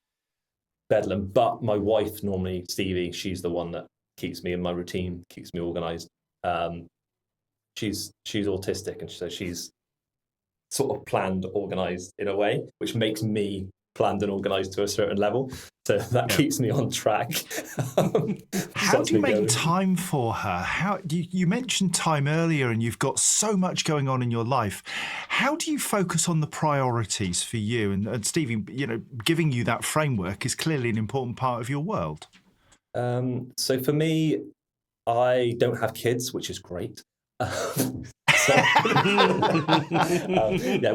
bedlam. But my wife, normally Stevie, she's the one that keeps me in my routine, keeps me organized. She's autistic, and so she's sort of planned, organized in a way, which makes me planned and organized to a certain level. So that keeps me on track. How do you make time for her? How you mentioned time earlier, and you've got so much going on in your life. How do you focus on the priorities for you? And Stevie, giving you that framework is clearly an important part of your world. So for me, I don't have kids, which is great.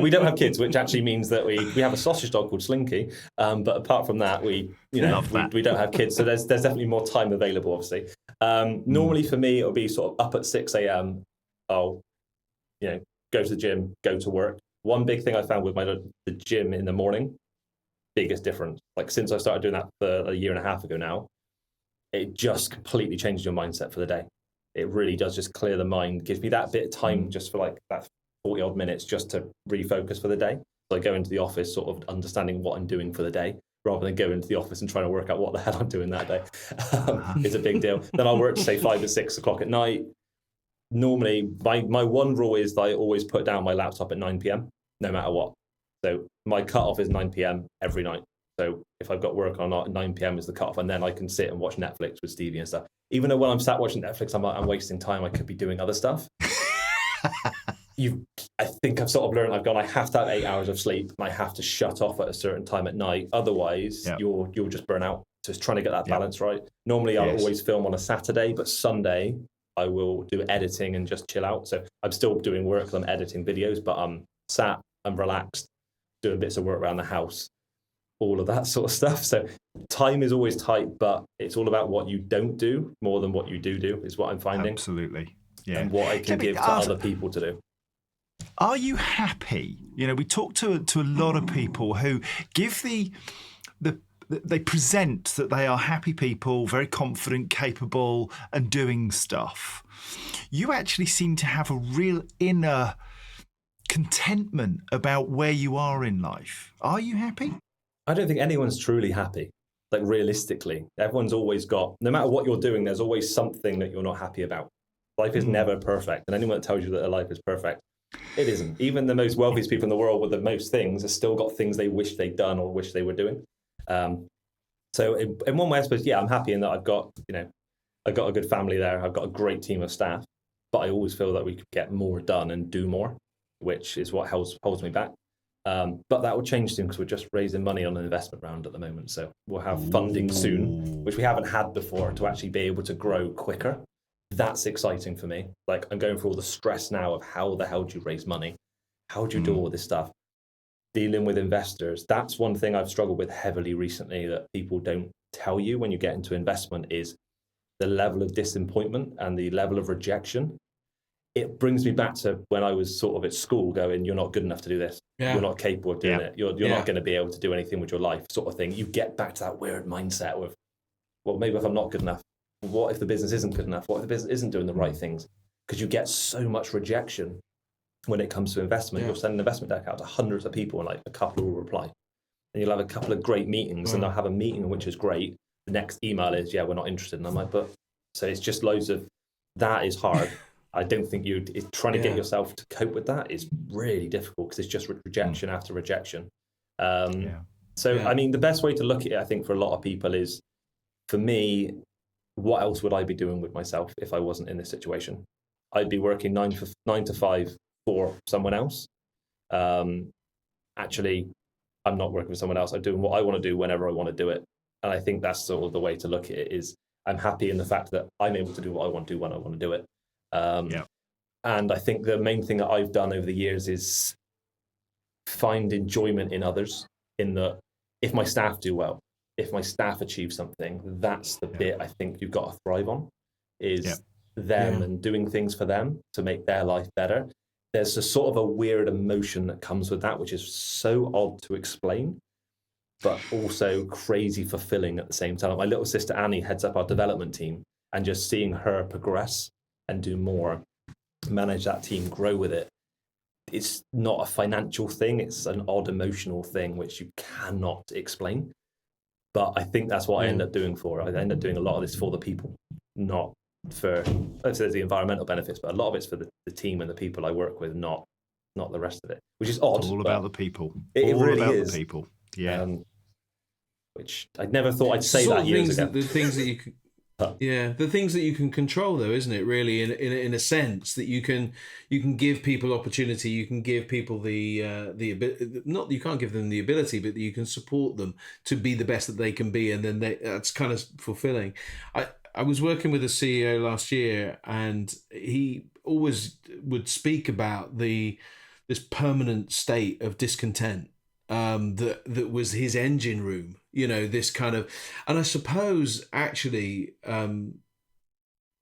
We don't have kids, which actually means that we have a sausage dog called Slinky. But apart from that, we don't have kids. So there's definitely more time available, obviously. Normally for me, it'll be sort of up at 6 a.m. I'll, go to the gym, go to work. One big thing I found with the gym in the morning, biggest difference. Like since I started doing that for a year and a half ago now, it just completely changes your mindset for the day. It really does just clear the mind, gives me that bit of time just for like that 40 odd minutes just to refocus for the day. So I go into the office sort of understanding what I'm doing for the day rather than go into the office and trying to work out what the hell I'm doing that day. It's a big deal. Then I'll work to say 5 or 6 o'clock at night. Normally, my one rule is that I always put down my laptop at 9 p.m, no matter what. So my cutoff is 9 p.m. every night. So if I've got work or not, 9 p.m. is the cutoff, and then I can sit and watch Netflix with Stevie and stuff. Even though when I'm sat watching Netflix, I'm wasting time. I could be doing other stuff. I think I've sort of learned. I have to have 8 hours of sleep, and I have to shut off at a certain time at night. Otherwise, you'll just burn out. So it's trying to get that balance right. Normally, I'll always film on a Saturday, but Sunday I will do editing and just chill out. So I'm still doing work because I'm editing videos, but I'm sat, I'm relaxed, doing bits of work around the house. All of that sort of stuff. So time is always tight, but it's all about what you don't do more than what you do is what I'm finding. Absolutely. Yeah. And what I can give to other people to do. Are you happy? You know, we talk to a lot of people who give they present that they are happy people, very confident, capable, and doing stuff. You actually seem to have a real inner contentment about where you are in life. Are you happy? I don't think anyone's truly happy. Like realistically, everyone's always got, no matter what you're doing, there's always something that you're not happy about. Life is never perfect. And anyone that tells you that their life is perfect, it isn't. Even the most wealthiest people in the world with the most things have still got things they wish they'd done or wish they were doing. So in one way, I suppose, I'm happy in that I've got a good family there. I've got a great team of staff, but I always feel that we could get more done and do more, which is what holds me back. But that will change soon because we're just raising money on an investment round at the moment. So we'll have funding soon, which we haven't had before, to actually be able to grow quicker. That's exciting for me. Like, I'm going through all the stress now of how the hell do you raise money? How do you do all this stuff? Dealing with investors. That's one thing I've struggled with heavily recently that people don't tell you when you get into investment is the level of disappointment and the level of rejection. It brings me back to when I was sort of at school going, you're not good enough to do this. Yeah. You're not capable of doing it. You're not going to be able to do anything with your life, sort of thing. You get back to that weird mindset of, well, maybe if I'm not good enough, what if the business isn't good enough? What if the business isn't doing the right things? Because you get so much rejection when it comes to investment. You'll send an investment deck out to hundreds of people and like a couple will reply. And you'll have a couple of great meetings and they'll have a meeting which is great. The next email is, we're not interested. And I'm like, but so it's just loads of, that is hard. I don't think trying to get yourself to cope with that is really difficult because it's just rejection after rejection. So, I mean, the best way to look at it, I think, for a lot of people is, for me, what else would I be doing with myself if I wasn't in this situation? I'd be working 9 to 5 for someone else. Actually, I'm not working for someone else. I'm doing what I want to do whenever I want to do it. And I think that's sort of the way to look at it is I'm happy in the fact that I'm able to do what I want to do when I want to do it. And I think the main thing that I've done over the years is find enjoyment in others, in that if my staff do well, if my staff achieve something, that's the bit I think you've got to thrive on, is them and doing things for them to make their life better. There's a sort of a weird emotion that comes with that, which is so odd to explain, but also crazy fulfilling at the same time. My little sister Annie heads up our development team, and just seeing her progress and do more, manage that team, grow with it. It's not a financial thing. It's an odd emotional thing, which you cannot explain. But I think that's what I end up doing for it. I end up doing a lot of this for the people, not for, let's say, the environmental benefits, but a lot of it's for the team and the people I work with, not the rest of it, which is odd. It's all about the people. It all really about is. The people. Which I never thought I'd say that years ago. The things that you can... the things that you can control, though, isn't it? Really, in a sense that you can give people opportunity, you can give people the ability. Not you can't give them the ability, but you can support them to be the best that they can be, and then that's kind of fulfilling. I was working with a CEO last year, and he always would speak about this permanent state of discontent. That was his engine room, this kind of, and I suppose actually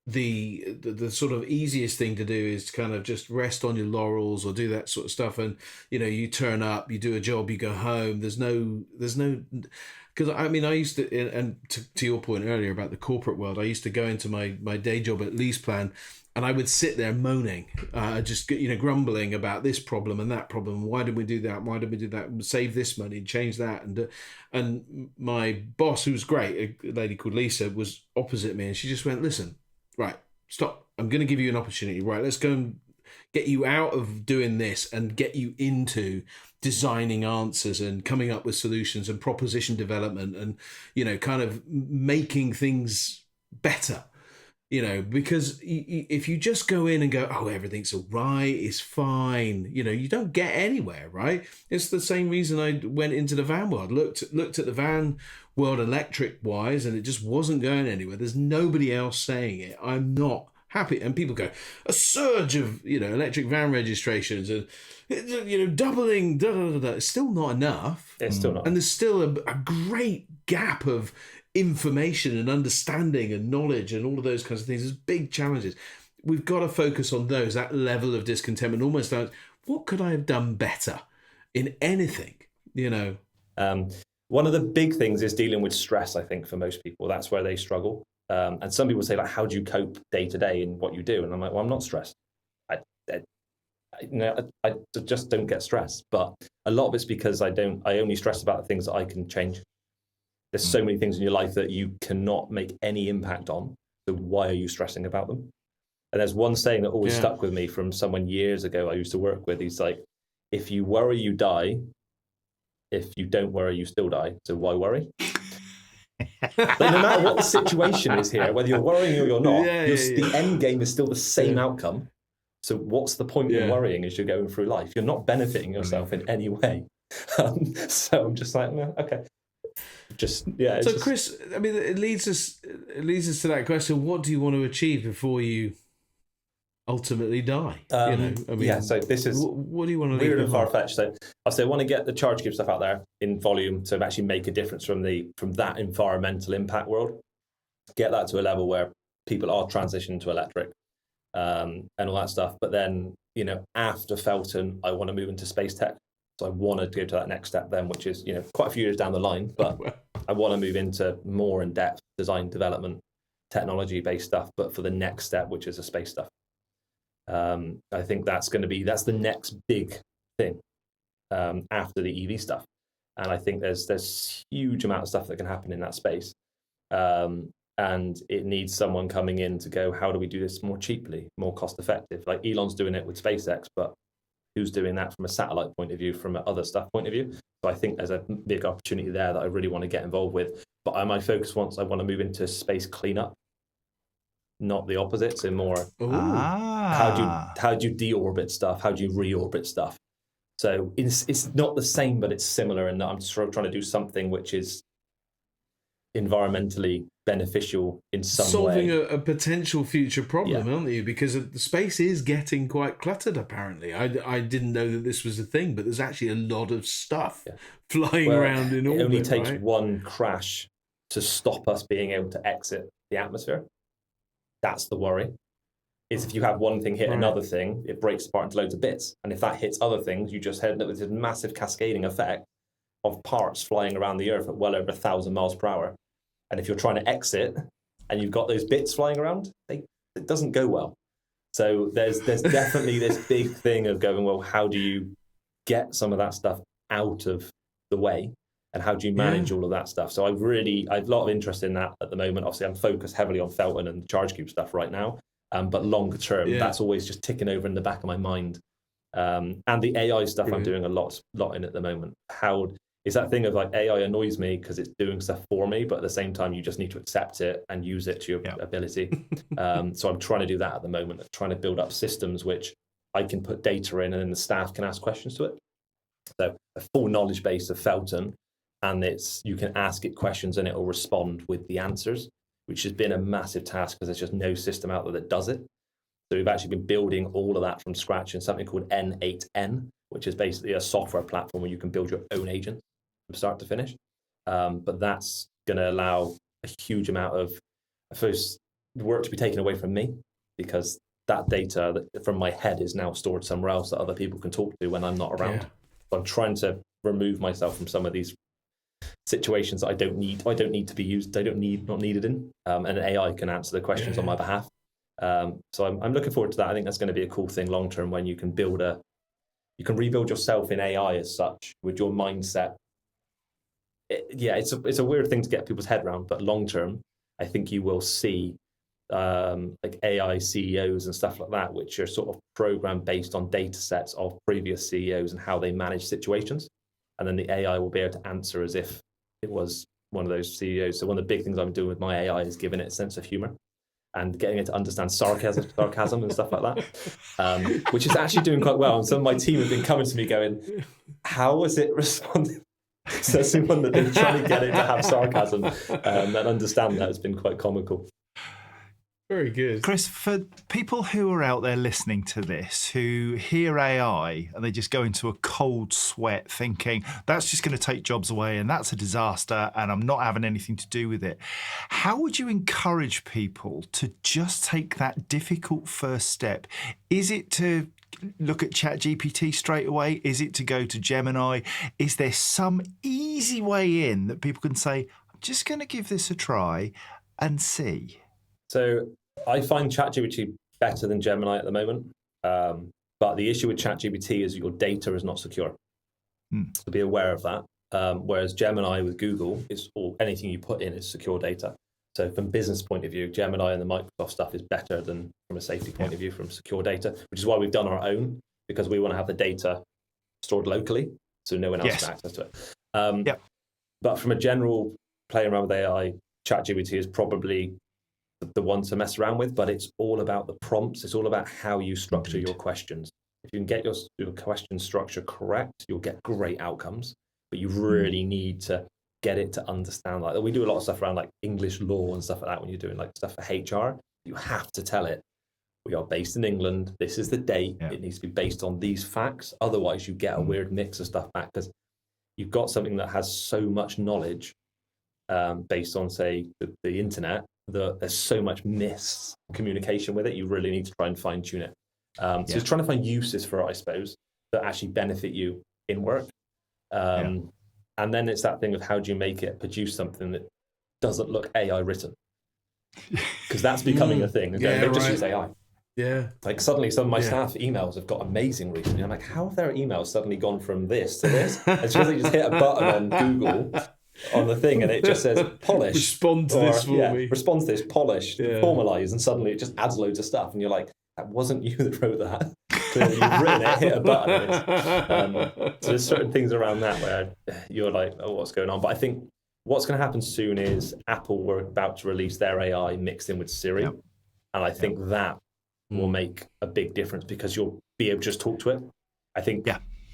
the sort of easiest thing to do is to kind of just rest on your laurels or do that sort of stuff, and you turn up, you do a job, you go home. There's no because I mean I used to, and to your point earlier about the corporate world, I used to go into my day job at Leaseplan. And I would sit there moaning, just grumbling about this problem and that problem. Why did we do that? Why did we do that? Save this money, change that, and my boss, who was great, a lady called Lisa, was opposite me, and she just went, "Listen, right, stop. I'm going to give you an opportunity. Right, let's go and get you out of doing this and get you into designing answers and coming up with solutions and proposition development and kind of making things better." Because if you just go in and go, oh, everything's all right, it's fine, you don't get anywhere, right? It's the same reason I went into the van world, looked at the van world electric-wise, and it just wasn't going anywhere. There's nobody else saying it. I'm not happy. And people go, a surge of, electric van registrations and, doubling, It's still not enough. It's still not. And there's still a great gap of information and understanding and knowledge and all of those kinds of things. There's big challenges. We've got to focus on that level of discontentment, almost like, what could I have done better in anything, you know? One of the big things is dealing with stress, I think, for most people. That's where they struggle. And some people say, like, how do you cope day to day in what you do? And I'm like, well, I'm not stressed. I just don't get stressed. But a lot of it's because I only stress about the things that I can change. There's so many things in your life that you cannot make any impact on. So why are you stressing about them? And there's one saying that always stuck with me from someone years ago I used to work with. He's like, if you worry, you die. If you don't worry, you still die. So why worry? Like, no matter what the situation is here, whether you're worrying or you're not, the end game is still the same outcome. So what's the point in worrying as you're going through life? You're not benefiting yourself in any way. So I'm just like, okay. So Chris, I mean, it leads us to that question: what do you want to achieve before you ultimately die? So this is what do you want to weird and far-fetched. So I want to get the ChargeQube stuff out there in volume to actually make a difference from that environmental impact world. Get that to a level where people are transitioning to electric and all that stuff. But then, after Felten, I want to move into space tech. So I want to go to that next step then, which is, quite a few years down the line, but I want to move into more in-depth design development, technology-based stuff, but for the next step, which is the space stuff. I think that's the next big thing after the EV stuff. And I think there's huge amount of stuff that can happen in that space. And it needs someone coming in to go, how do we do this more cheaply, more cost effective? Like Elon's doing it with SpaceX, but who's doing that from a satellite point of view, from an other stuff point of view? So I think there's a big opportunity there that I really want to get involved with. But my focus I want to move into space cleanup, not the opposite. So more how do you deorbit stuff? How do you reorbit stuff? So it's not the same, but it's similar in that I'm trying to do something which is environmentally beneficial in some solving way. a potential future problem, aren't you? Because the space is getting quite cluttered, apparently. I didn't know that this was a thing, but there's actually a lot of stuff flying around in orbit. It only takes one crash to stop us being able to exit the atmosphere. That's the worry. Is if you have one thing hit another thing, it breaks apart into loads of bits. And if that hits other things, you just end up with this massive cascading effect of parts flying around the Earth at well over 1,000 miles per hour. And if you're trying to exit and you've got those bits flying around, it doesn't go well. So there's definitely this big thing of going, well, how do you get some of that stuff out of the way? And how do you manage all of that stuff? So I've a lot of interest in that at the moment. Obviously, I'm focused heavily on Felten and ChargeQube stuff right now. But longer term, that's always just ticking over in the back of my mind. And the AI stuff I'm doing a lot in at the moment. How is that thing of like AI annoys me because it's doing stuff for me, but at the same time, you just need to accept it and use it to your ability. So I'm trying to do that at the moment, trying to build up systems which I can put data in and then the staff can ask questions to it. So a full knowledge base of Felten, and you can ask it questions and it will respond with the answers, which has been a massive task because there's just no system out there that does it. So we've actually been building all of that from scratch in something called N8N, which is basically a software platform where you can build your own agents from start to finish. But that's going to allow a huge amount of, I suppose, work to be taken away from me, because that data from my head is now stored somewhere else that other people can talk to when I'm not around. So I'm trying to remove myself from some of these situations that I don't need to be used. Not needed in, and an AI can answer the questions on my behalf. So I'm looking forward to that. I think that's going to be a cool thing long term, when you can rebuild yourself in AI as such with your mindset. It's a weird thing to get people's head around, but long term, I think you will see like AI CEOs and stuff like that, which are sort of programmed based on data sets of previous CEOs and how they manage situations. And then the AI will be able to answer as if it was one of those CEOs. So one of the big things I'm doing with my AI is giving it a sense of humor and getting it to understand sarcasm and stuff like that, which is actually doing quite well. And some of my team have been coming to me going, how is it responding? So someone that they're trying to get it to have sarcasm and understand that has been quite comical. Very good. Chris, for people who are out there listening to this, who hear AI and they just go into a cold sweat thinking, that's just going to take jobs away and that's a disaster and I'm not having anything to do with it. How would you encourage people to just take that difficult first step? Is it to look at ChatGPT straight away? Is it to go to Gemini? Is there some easy way in that people can say, I'm just going to give this a try and see? So I find ChatGPT better than Gemini at the moment. But the issue with ChatGPT is your data is not secure. So be aware of that. Whereas Gemini with Google, anything you put in is secure data. So from business point of view, Gemini and the Microsoft stuff is better than from a safety point of view from secure data, which is why we've done our own, because we want to have the data stored locally so no one else has access to it. But from a general playing around with AI, ChatGPT is probably the one to mess around with, but it's all about the prompts. It's all about how you structure your questions. If you can get your question structure correct, you'll get great outcomes, but you really need to get it to understand. Like, we do a lot of stuff around like English law and stuff like that. When you're doing like stuff for HR, you have to tell it, we are based in England. This is the date. It needs to be based on these facts. Otherwise you get a weird mix of stuff back, because you've got something that has so much knowledge based on, say, the internet, that there's so much miscommunication with it. You really need to try and fine tune it. So it's trying to find uses for it, I suppose, that actually benefit you in work. And then it's that thing of how do you make it produce something that doesn't look AI written? Because that's becoming a thing. They just use AI. Yeah. Like suddenly some of my staff emails have got amazing recently. I'm like, how have their emails suddenly gone from this to this? It's because they just hit a button on Google on the thing and it just says polish. Respond to this for me. Respond to this, polish, formalize, and suddenly it just adds loads of stuff. And you're like, that wasn't you that wrote that. Clearly you've written it, hit a button. So there's certain things around that where you're like, oh, what's going on? But I think what's going to happen soon is Apple were about to release their AI mixed in with Siri. And I think that will make a big difference, because you'll be able to just talk to it. I think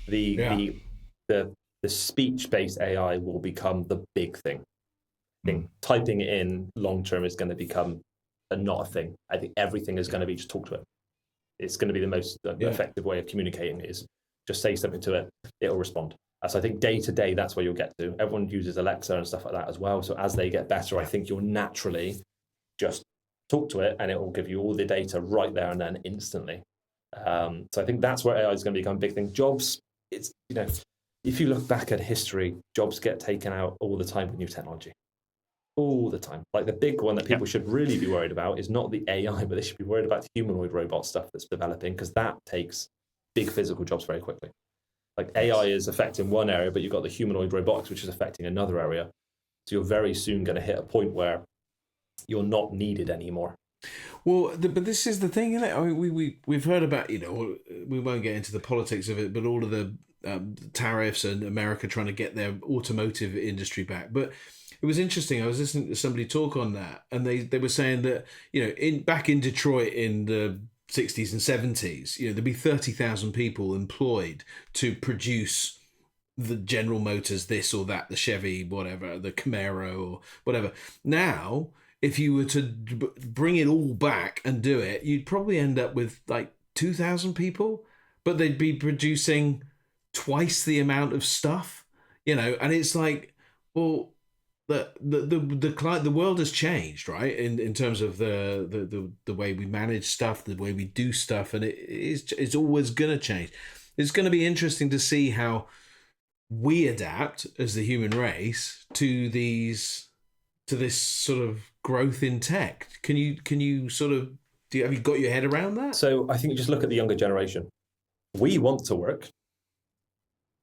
the speech-based AI will become the big thing. I think typing it in long-term is going to become not a thing. I think everything is going to be just talk to it. It's going to be the most effective way of communicating, is just say something to it, it'll respond. So I think day to day, that's where you'll get to. Everyone uses Alexa and stuff like that as well. So as they get better, I think you'll naturally just talk to it and it will give you all the data right there and then instantly. So I think that's where AI is going to become a big thing. Jobs, it's, if you look back at history, jobs get taken out all the time with new technology. All the time. Like the big one that people should really be worried about is not the AI, but they should be worried about the humanoid robot stuff that's developing, because that takes big physical jobs very quickly. Like AI is affecting one area, but you've got the humanoid robotics, which is affecting another area. So you're very soon going to hit a point where you're not needed anymore. Well, but this is the thing, isn't it? I mean, we've heard about, we won't get into the politics of it, but all of the tariffs and America trying to get their automotive industry back. But it was interesting. I was listening to somebody talk on that, and they were saying that back in Detroit in the 60s and 70s, there'd be 30,000 people employed to produce the General Motors, this or that, the Chevy, whatever, the Camaro or whatever. Now, if you were to bring it all back and do it, you'd probably end up with like 2,000 people, but they'd be producing twice the amount of stuff, and it's like, well, the world has changed, right? In terms of the way we manage stuff, the way we do stuff, and it's always going to change. It's going to be interesting to see how we adapt as the human race to this sort of growth in tech. Can you sort of have you got your head around that? So I think you just look at the younger generation. We want to work.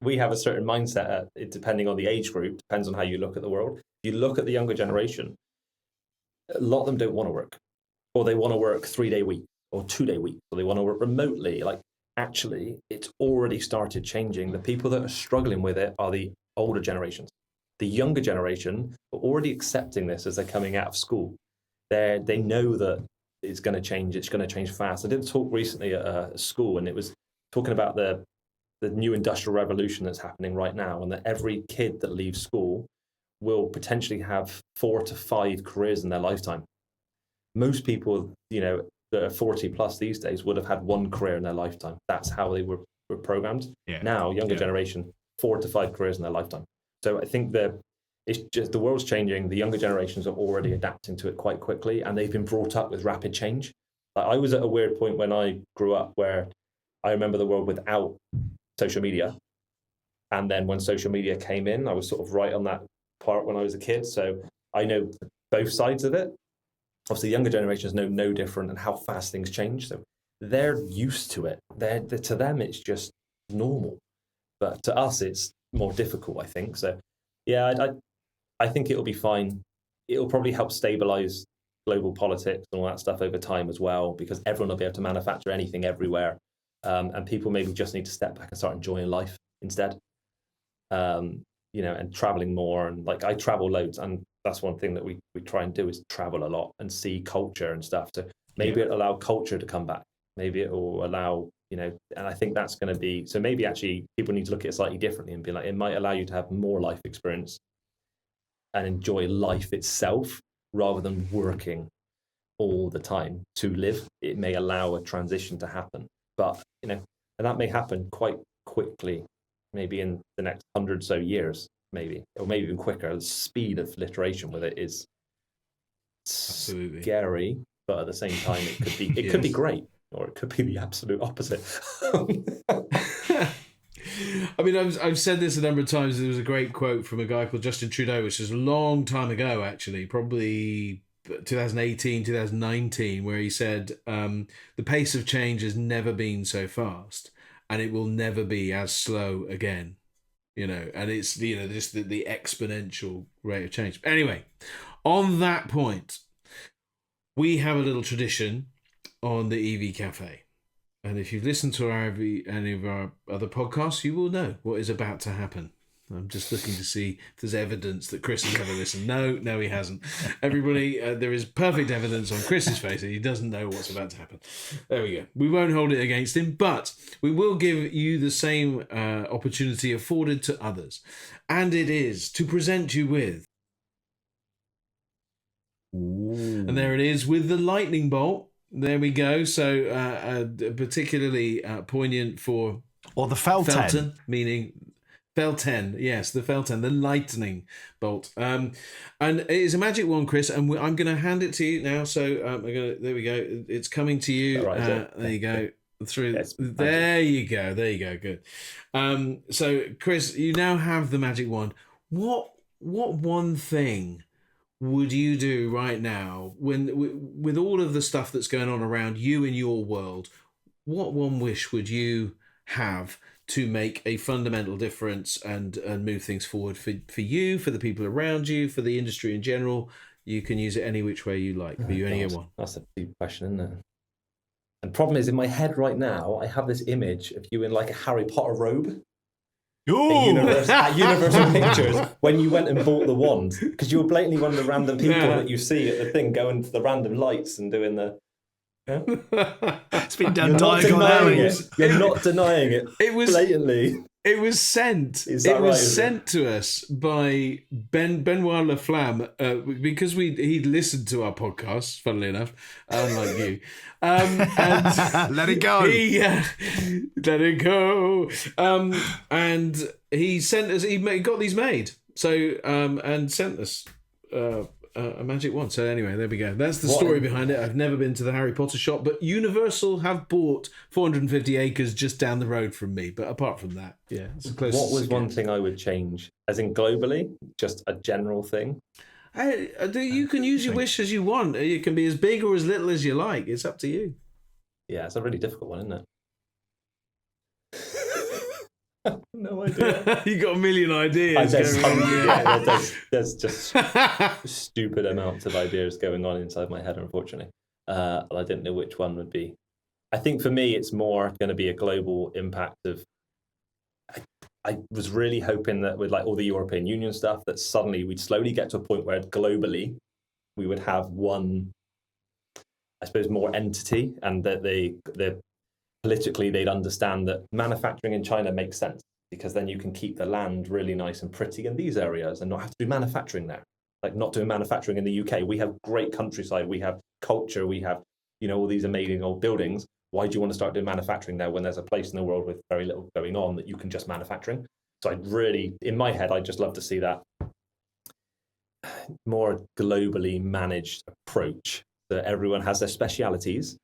We have a certain mindset, depending on the age group, depends on how you look at the world. If you look at the younger generation, a lot of them don't want to work, or they want to work 3-day week or 2-day week, or they want to work remotely. Like, actually, it's already started changing. The people that are struggling with it are the older generations. The younger generation are already accepting this as they're coming out of school. They know that it's going to change. It's going to change fast. I did a talk recently at a school, and it was talking about the new industrial revolution that's happening right now, and that every kid that leaves school will potentially have 4 to 5 careers in their lifetime. Most people, that are 40 plus these days would have had 1 career in their lifetime. That's how they were programmed. Now, younger generation, 4 to 5 careers in their lifetime. So I think that it's just the world's changing. The younger generations are already adapting to it quite quickly, and they've been brought up with rapid change. Like, I was at a weird point when I grew up where I remember the world without social media. And then when social media came in, I was sort of right on that part when I was a kid. So I know both sides of it. Obviously, younger generations know no different and how fast things change. So they're used to it. To them, it's just normal. But to us, it's more difficult, I think. So yeah, I think it'll be fine. It'll probably help stabilize global politics and all that stuff over time as well, because everyone will be able to manufacture anything everywhere. And people maybe just need to step back and start enjoying life instead. And traveling more. And like, I travel loads, and that's one thing that we try and do is travel a lot and see culture and stuff. So maybe it'll allow culture to come back. Maybe it will allow, and I think that's going to be, so maybe actually people need to look at it slightly differently and be like, it might allow you to have more life experience and enjoy life itself rather than working all the time to live. It may allow a transition to happen, but, and that may happen quite quickly, maybe in the next 100 or so years, maybe, or maybe even quicker. The speed of iteration with it is Absolutely scary, but at the same time, it could be great, or it could be the absolute opposite. I mean, I've said this a number of times. There was a great quote from a guy called Justin Trudeau, which is a long time ago, actually, probably 2018, 2019, where he said, the pace of change has never been so fast, and it will never be as slow again. And it's, just the exponential rate of change. Anyway, on that point, we have a little tradition on the EV Cafe. And if you've listened to any of our other podcasts, you will know what is about to happen. I'm just looking to see if there's evidence that Chris has ever listened. No, he hasn't. Everybody, there is perfect evidence on Chris's face that he doesn't know what's about to happen. There we go. We won't hold it against him, but we will give you the same opportunity afforded to others. And it is to present you with... Ooh. And there it is with the lightning bolt. There we go. So particularly poignant for... Or the Felten. Meaning... Felten, yes, the Felten, the lightning bolt. And it is a magic one, Chris, and I'm going to hand it to you now. So there we go. It's coming to you. Right, there you go. Through. Yes, there you go. Good. So, Chris, you now have the magic wand. What one thing would you do right now with all of the stuff that's going on around you in your world? What one wish would you have to make a fundamental difference and move things forward for you, for the people around you, for the industry in general? You can use it any which way you like, but you only get one. That's a deep question, isn't it? And the problem is, in my head right now, I have this image of you in like a Harry Potter robe. At Universal Pictures, when you went and bought the wand, because you were blatantly one of the random people that you see at the thing going to the random lights and doing the... Yeah? It's been done. You're not denying it. It was blatantly. It was sent. Sent to us by Benoit Laflamme because he'd listened to our podcast. Funnily enough, unlike you, and let it go. Let it go. And he sent us. He got these made. So and sent us. A magic wand. So anyway, there we go. That's the story behind it. I've never been to the Harry Potter shop, but Universal have bought 450 acres just down the road from me. But apart from that, yeah, it's the closest. What was one thing I would change, as in globally, just a general thing? You can use your wish as you want. It can be as big or as little as you like. It's up to you. Yeah, it's a really difficult one, isn't it? No idea. You got a million ideas. There's just stupid amounts of ideas going on inside my head, unfortunately. I didn't know which one would be. I think for me, it's more going to be a global impact of... I was really hoping that with like all the European Union stuff, that suddenly we'd slowly get to a point where globally we would have one, I suppose, more entity, and that politically they'd understand that manufacturing in China makes sense, because then you can keep the land really nice and pretty in these areas and not have to do manufacturing there. Like not doing manufacturing in the UK. We have great countryside, we have culture, we have, all these amazing old buildings. Why do you want to start doing manufacturing there when there's a place in the world with very little going on that you can just manufacturing? So I'd really, in my head, I'd just love to see that more globally managed approach, that everyone has their specialities,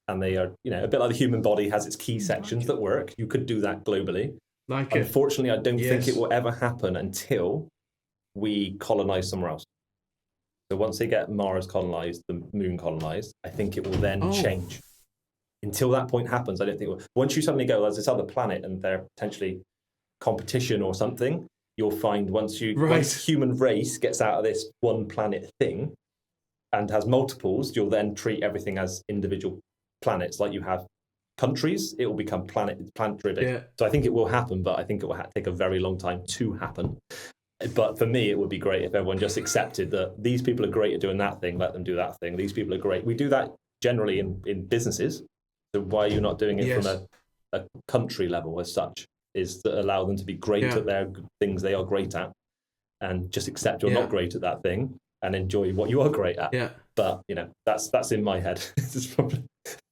and they are, a bit like the human body has its key sections that work. You could do that globally. Unfortunately, I don't think it will ever happen until we colonize somewhere else. So once they get Mars colonized, the moon colonized, I think it will then change. Until that point happens, I don't think it will. Once you suddenly go, there's this other planet and they're potentially competition or something, you'll find once human race gets out of this one planet thing and has multiples, you'll then treat everything as individual planets. Like you have countries, it will become planet-driven. Yeah. So I think it will happen, but I think it will take a very long time to happen. But for me, it would be great if everyone just accepted that these people are great at doing that thing, let them do that thing. These people are great. We do that generally in businesses. So why are you not doing it from a country level as such? Is to allow them to be great at their things they are great at, and just accept you're not great at that thing and enjoy what you are great at. Yeah. But that's in my head. It's probably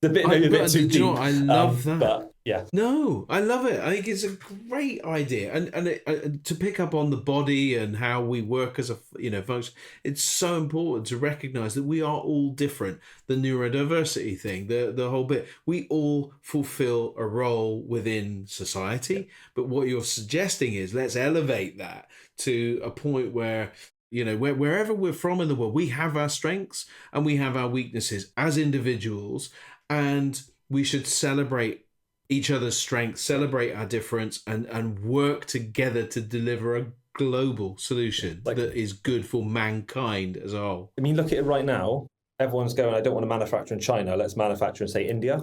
maybe a bit too deep. I love that. But yeah. No, I love it. I think it's a great idea, and to pick up on the body and how we work as a function. It's so important to recognise that we are all different. The neurodiversity thing, the whole bit. We all fulfil a role within society, but what you're suggesting is let's elevate that to a point where. Wherever we're from in the world, we have our strengths and we have our weaknesses as individuals, and we should celebrate each other's strengths, celebrate our difference, and work together to deliver a global solution that is good for mankind as a whole. I mean, look at it right now. Everyone's going, I don't want to manufacture in China. Let's manufacture in, say, India.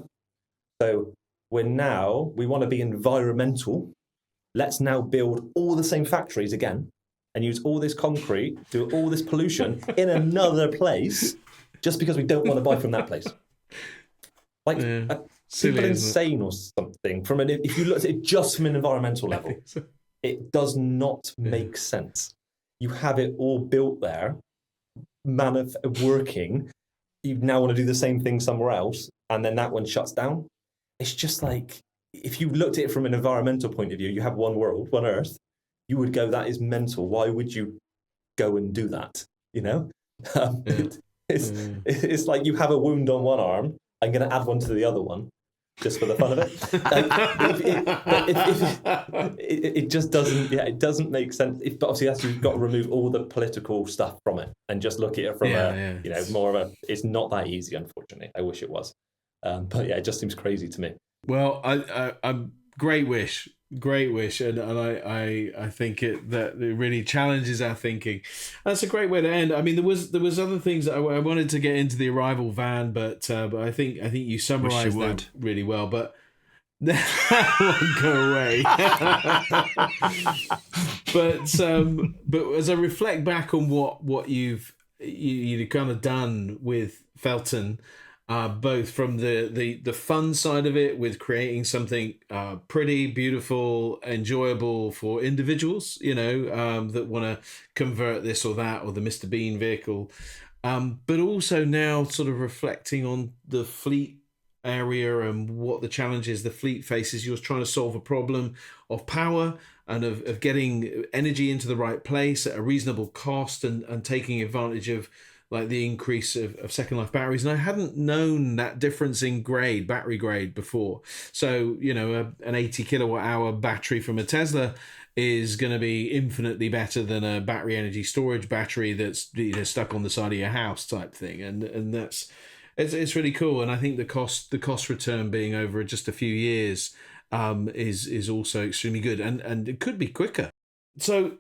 So we want to be environmental. Let's now build all the same factories again. And use all this concrete, do all this pollution in another place, just because we don't want to buy from that place. People insane or something. If you look at it just from an environmental level, it does not make sense. You have it all built there, working. You now want to do the same thing somewhere else, and then that one shuts down. It's just like, if you looked at it from an environmental point of view, you have one world, one Earth. You would go, that is mental. Why would you go and do that? It's like you have a wound on one arm. I'm going to add one to the other one, just for the fun of it. It just doesn't. Yeah, it doesn't make sense. But obviously, you've got to remove all the political stuff from it and just look at it from more of a. It's not that easy, unfortunately. I wish it was, but yeah, it just seems crazy to me. Well, I'm great wish. Great wish, and I think that it really challenges our thinking. That's a great way to end. I mean, there was other things that I wanted to get into the arrival van, but I think you summarised that really well. But that won't go away. but as I reflect back on what you've kind of done with Felten. Both from the fun side of it, with creating something pretty, beautiful, enjoyable for individuals, that want to convert this or that, or the Mr. Bean vehicle, but also now sort of reflecting on the fleet area and what the challenges the fleet faces. You're trying to solve a problem of power and of getting energy into the right place at a reasonable cost, and taking advantage of like the increase of second life batteries. And I hadn't known that difference in battery grade before. So, an 80 kilowatt hour battery from a Tesla is going to be infinitely better than a battery energy storage battery that's stuck on the side of your house type thing. And it's really cool. And I think the cost return being over just a few years is also extremely good, and it could be quicker. So,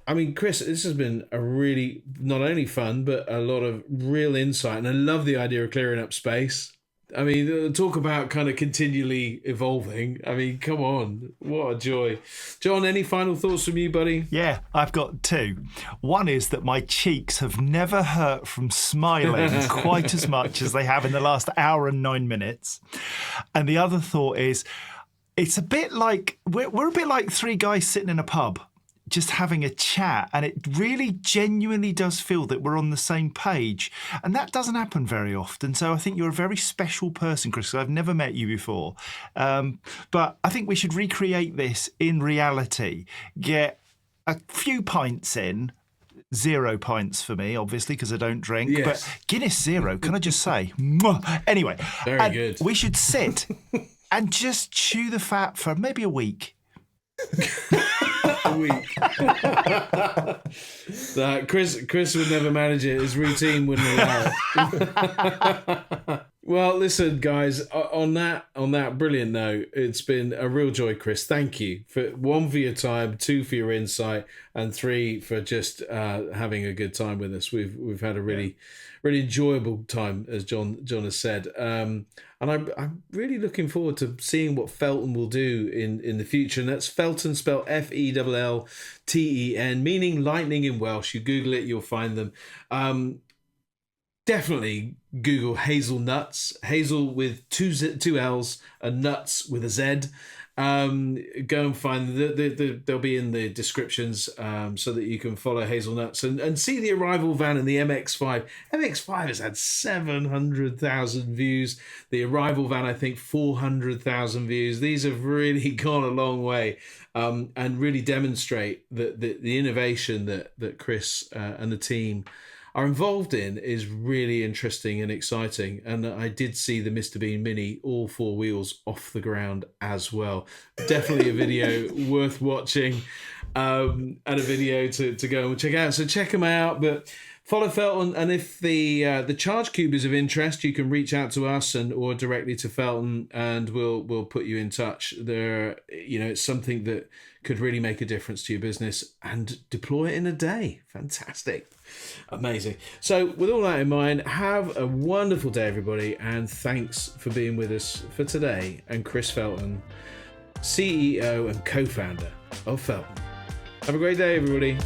I mean, Chris, this has been a really, not only fun, but a lot of real insight. And I love the idea of clearing up space. I mean, talk about kind of continually evolving. I mean, come on. What a joy. John, any final thoughts from you, buddy? Yeah, I've got two. One is that my cheeks have never hurt from smiling quite as much as they have in the last hour and 9 minutes. And the other thought is, it's a bit like, we're a bit like three guys sitting in a pub, just having a chat, and it really genuinely does feel that we're on the same page, and that doesn't happen very often. So I think you're a very special person, Chris. I've never met you before, but I think we should recreate this in reality, get a few pints in, 0 pints for me, obviously, because I don't drink. Yes. But Guinness Zero, can I just say? Mwah. Anyway, Very good. We should sit and just chew the fat for maybe a week. A week. Chris would never manage it. His routine wouldn't allow it. Well, listen, guys. On that brilliant note, it's been a real joy, Chris. Thank you for 1 for your time, 2 for your insight, and 3 for just having a good time with us. We've had a really enjoyable time, as John has said. And I'm really looking forward to seeing what Felten will do in the future. And that's Felten, spelled Fellten, meaning lightning in Welsh. You Google it, you'll find them. Definitely Google Hazell Nutz. Hazell with two L's and Nuts with a Z. Go and find they'll be in the descriptions so that you can follow Hazell Nutz and see the arrival van and the MX-5. MX-5 has had 700,000 views. The arrival van, I think, 400,000 views. These have really gone a long way and really demonstrate that the innovation that Chris and the team are involved in is really interesting and exciting. And I did see the Mr. Bean Mini, all 4 wheels off the ground as well. Definitely a video worth watching and a video to go and check out. So check them out, but follow Felten. And if the ChargeQube is of interest, you can reach out to us or directly to Felten, and we'll put you in touch. It's something that could really make a difference to your business, and deploy it in a day. Fantastic. Amazing. So with all that in mind, have a wonderful day, everybody, and thanks for being with us for today. And Chris Felten, CEO and co-founder of Felten. Have a great day, everybody.